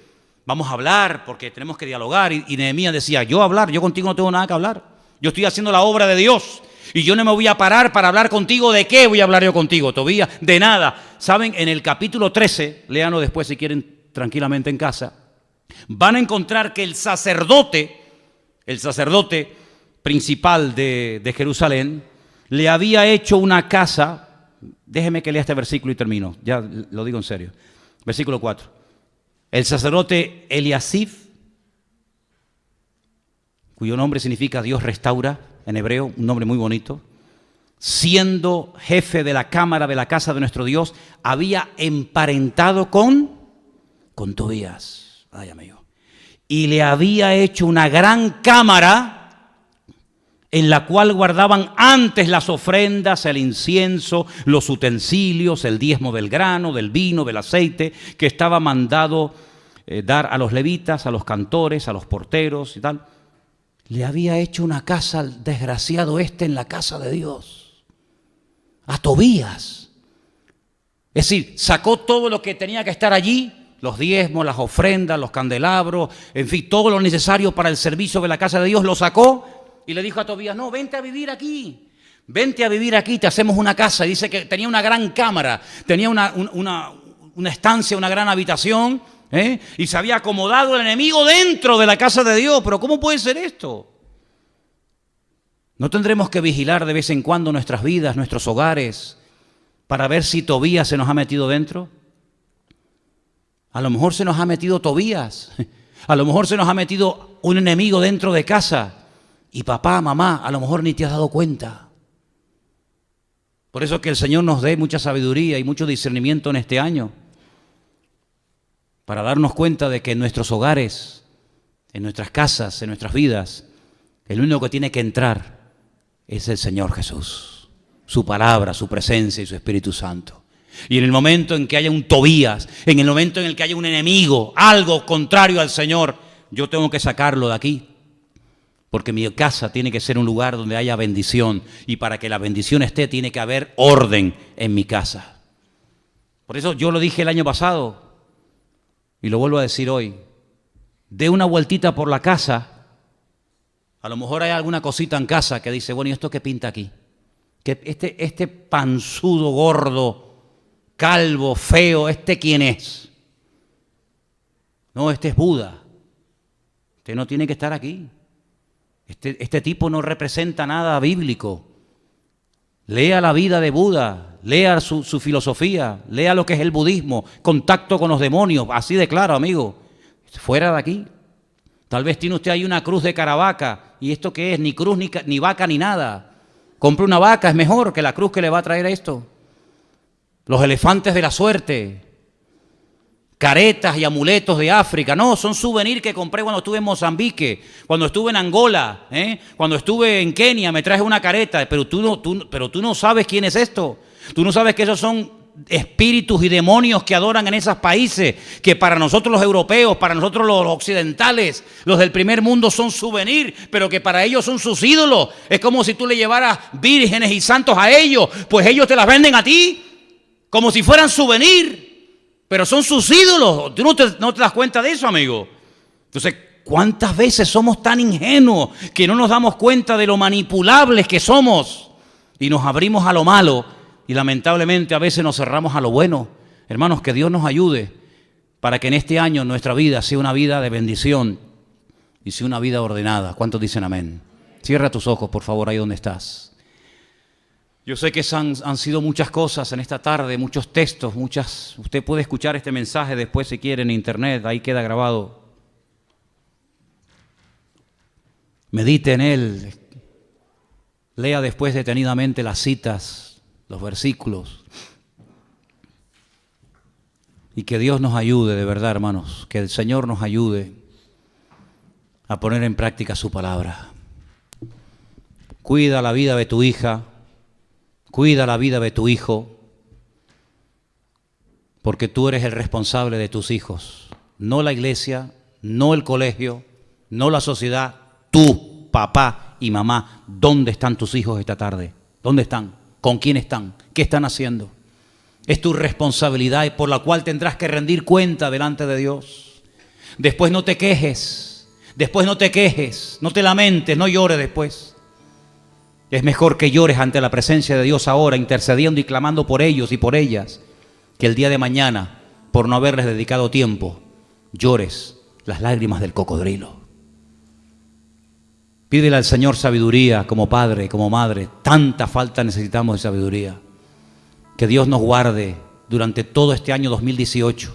Vamos a hablar porque tenemos que dialogar. Y Nehemías decía, yo contigo no tengo nada que hablar. Yo estoy haciendo la obra de Dios. Y yo no me voy a parar para hablar contigo. ¿De qué voy a hablar yo contigo, Tobías? De nada. ¿Saben? En el capítulo 13, léanlo después si quieren tranquilamente en casa, van a encontrar que el sacerdote principal de Jerusalén, le había hecho una casa. Déjeme que lea este versículo y termino. Ya lo digo en serio. Versículo 4. El sacerdote Eliasib, cuyo nombre significa Dios restaura, en hebreo, un nombre muy bonito, siendo jefe de la cámara de la casa de nuestro Dios, había emparentado con Tobías. Ay, amigo. Y le había hecho una gran cámara en la cual guardaban antes las ofrendas, el incienso, los utensilios, el diezmo del grano, del vino, del aceite, que estaba mandado dar a los levitas, a los cantores, a los porteros y tal. Le había hecho una casa al desgraciado en la casa de Dios, a Tobías. Es decir, sacó todo lo que tenía que estar allí, los diezmos, las ofrendas, los candelabros, en fin, todo lo necesario para el servicio de la casa de Dios, lo sacó y le dijo a Tobías: no, vente a vivir aquí, te hacemos una casa. Y dice que tenía una gran cámara, tenía una estancia, una gran habitación, y se había acomodado el enemigo dentro de la casa de Dios. Pero ¿cómo puede ser esto? ¿No tendremos que vigilar de vez en cuando nuestras vidas, nuestros hogares, para ver si Tobías se nos ha metido dentro? A lo mejor se nos ha metido Tobías, a lo mejor se nos ha metido un enemigo dentro de casa, y papá, mamá, a lo mejor ni te has dado cuenta. Por eso que el Señor nos dé mucha sabiduría y mucho discernimiento en este año, para darnos cuenta de que en nuestros hogares, en nuestras casas, en nuestras vidas, el único que tiene que entrar es el Señor Jesús, su palabra, su presencia y su Espíritu Santo. Y en el momento en que haya un Tobías, en el momento en el que haya un enemigo, algo contrario al Señor, yo tengo que sacarlo de aquí, porque mi casa tiene que ser un lugar donde haya bendición, y para que la bendición esté tiene que haber orden en mi casa. Por eso yo lo dije el año pasado y lo vuelvo a decir hoy: dé una vueltita por la casa. A lo mejor hay alguna cosita en casa que dice: bueno, ¿y esto qué pinta aquí? Que este panzudo, gordo, calvo, feo, ¿quién es? No, este es Buda. Este no tiene que estar aquí. Este tipo no representa nada bíblico. Lea la vida de Buda, lea su filosofía, lea lo que es el budismo, contacto con los demonios, así de claro, amigo. Fuera de aquí. Tal vez tiene usted ahí una cruz de Caravaca, ¿y esto qué es? Ni cruz, ni vaca, ni nada. Compre una vaca, es mejor que la cruz que le va a traer esto. Los elefantes de la suerte, caretas y amuletos de África, no, son souvenirs que compré cuando estuve en Mozambique, cuando estuve en Angola, cuando estuve en Kenia, me traje una careta, pero tú no sabes quién es esto. Tú no sabes que esos son espíritus y demonios que adoran en esos países, que para nosotros los europeos, para nosotros los occidentales, los del primer mundo son souvenirs, pero que para ellos son sus ídolos. Es como si tú le llevaras vírgenes y santos a ellos, pues ellos te las venden a ti como si fueran souvenirs, pero son sus ídolos. Tú no te das cuenta de eso, amigo. Entonces, ¿cuántas veces somos tan ingenuos que no nos damos cuenta de lo manipulables que somos y nos abrimos a lo malo? Y lamentablemente a veces nos cerramos a lo bueno. Hermanos, que Dios nos ayude para que en este año nuestra vida sea una vida de bendición y sea una vida ordenada. ¿Cuántos dicen amén? Cierra tus ojos, por favor, ahí donde estás. Yo sé que han sido muchas cosas en esta tarde, muchos textos, Usted puede escuchar este mensaje después si quiere en internet, ahí queda grabado. Medite en él. Lea después detenidamente las citas, los versículos. Y que Dios nos ayude, de verdad, hermanos, que el Señor nos ayude a poner en práctica su palabra. Cuida la vida de tu hija, cuida la vida de tu hijo, porque tú eres el responsable de tus hijos, no la iglesia, no el colegio, no la sociedad, tú, papá y mamá. ¿Dónde están tus hijos esta tarde? ¿Dónde están? ¿Con quién están? ¿Qué están haciendo? Es tu responsabilidad y por la cual tendrás que rendir cuenta delante de Dios. Después no te quejes, no te lamentes, no llores después. Es mejor que llores ante la presencia de Dios ahora, intercediendo y clamando por ellos y por ellas, que el día de mañana, por no haberles dedicado tiempo, llores las lágrimas del cocodrilo. Pídele al Señor sabiduría como padre, como madre. Tanta falta necesitamos de sabiduría. Que Dios nos guarde durante todo este año 2018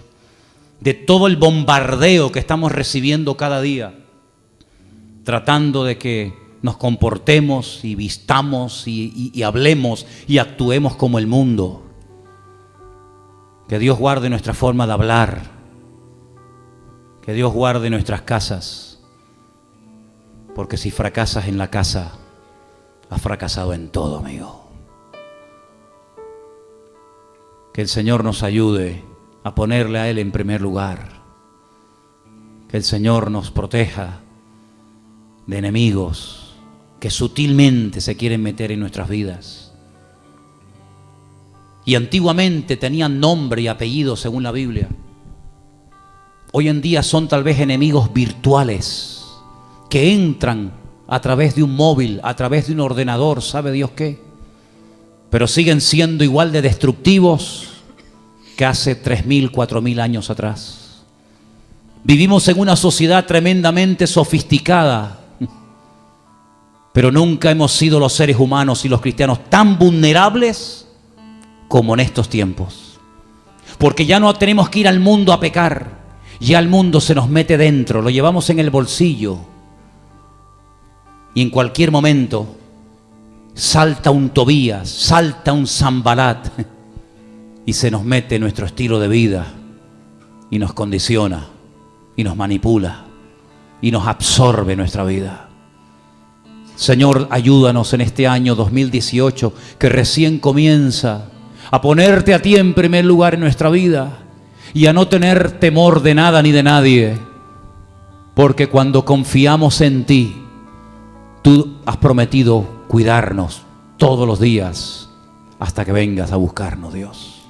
de todo el bombardeo que estamos recibiendo cada día, tratando de que nos comportemos y vistamos y hablemos y actuemos como el mundo. Que Dios guarde nuestra forma de hablar. Que Dios guarde nuestras casas. Porque si fracasas en la casa, has fracasado en todo, amigo. Que el Señor nos ayude a ponerle a Él en primer lugar. Que el Señor nos proteja de enemigos que sutilmente se quieren meter en nuestras vidas. Y antiguamente tenían nombre y apellido según la Biblia. Hoy en día son tal vez enemigos virtuales que entran a través de un móvil, a través de un ordenador, ¿sabe Dios qué? Pero siguen siendo igual de destructivos que hace 3.000, 4.000 años atrás. Vivimos en una sociedad tremendamente sofisticada, pero nunca hemos sido los seres humanos y los cristianos tan vulnerables como en estos tiempos. Porque ya no tenemos que ir al mundo a pecar, ya el mundo se nos mete dentro, lo llevamos en el bolsillo. Y en cualquier momento salta un Tobías, salta un Sanbalat y se nos mete nuestro estilo de vida y nos condiciona y nos manipula y nos absorbe nuestra vida. Señor, ayúdanos en este año 2018 que recién comienza, a ponerte a ti en primer lugar en nuestra vida y a no tener temor de nada ni de nadie, porque cuando confiamos en ti, tú has prometido cuidarnos todos los días hasta que vengas a buscarnos, Dios.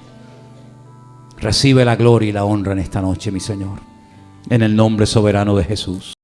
Recibe la gloria y la honra en esta noche, mi Señor, en el nombre soberano de Jesús.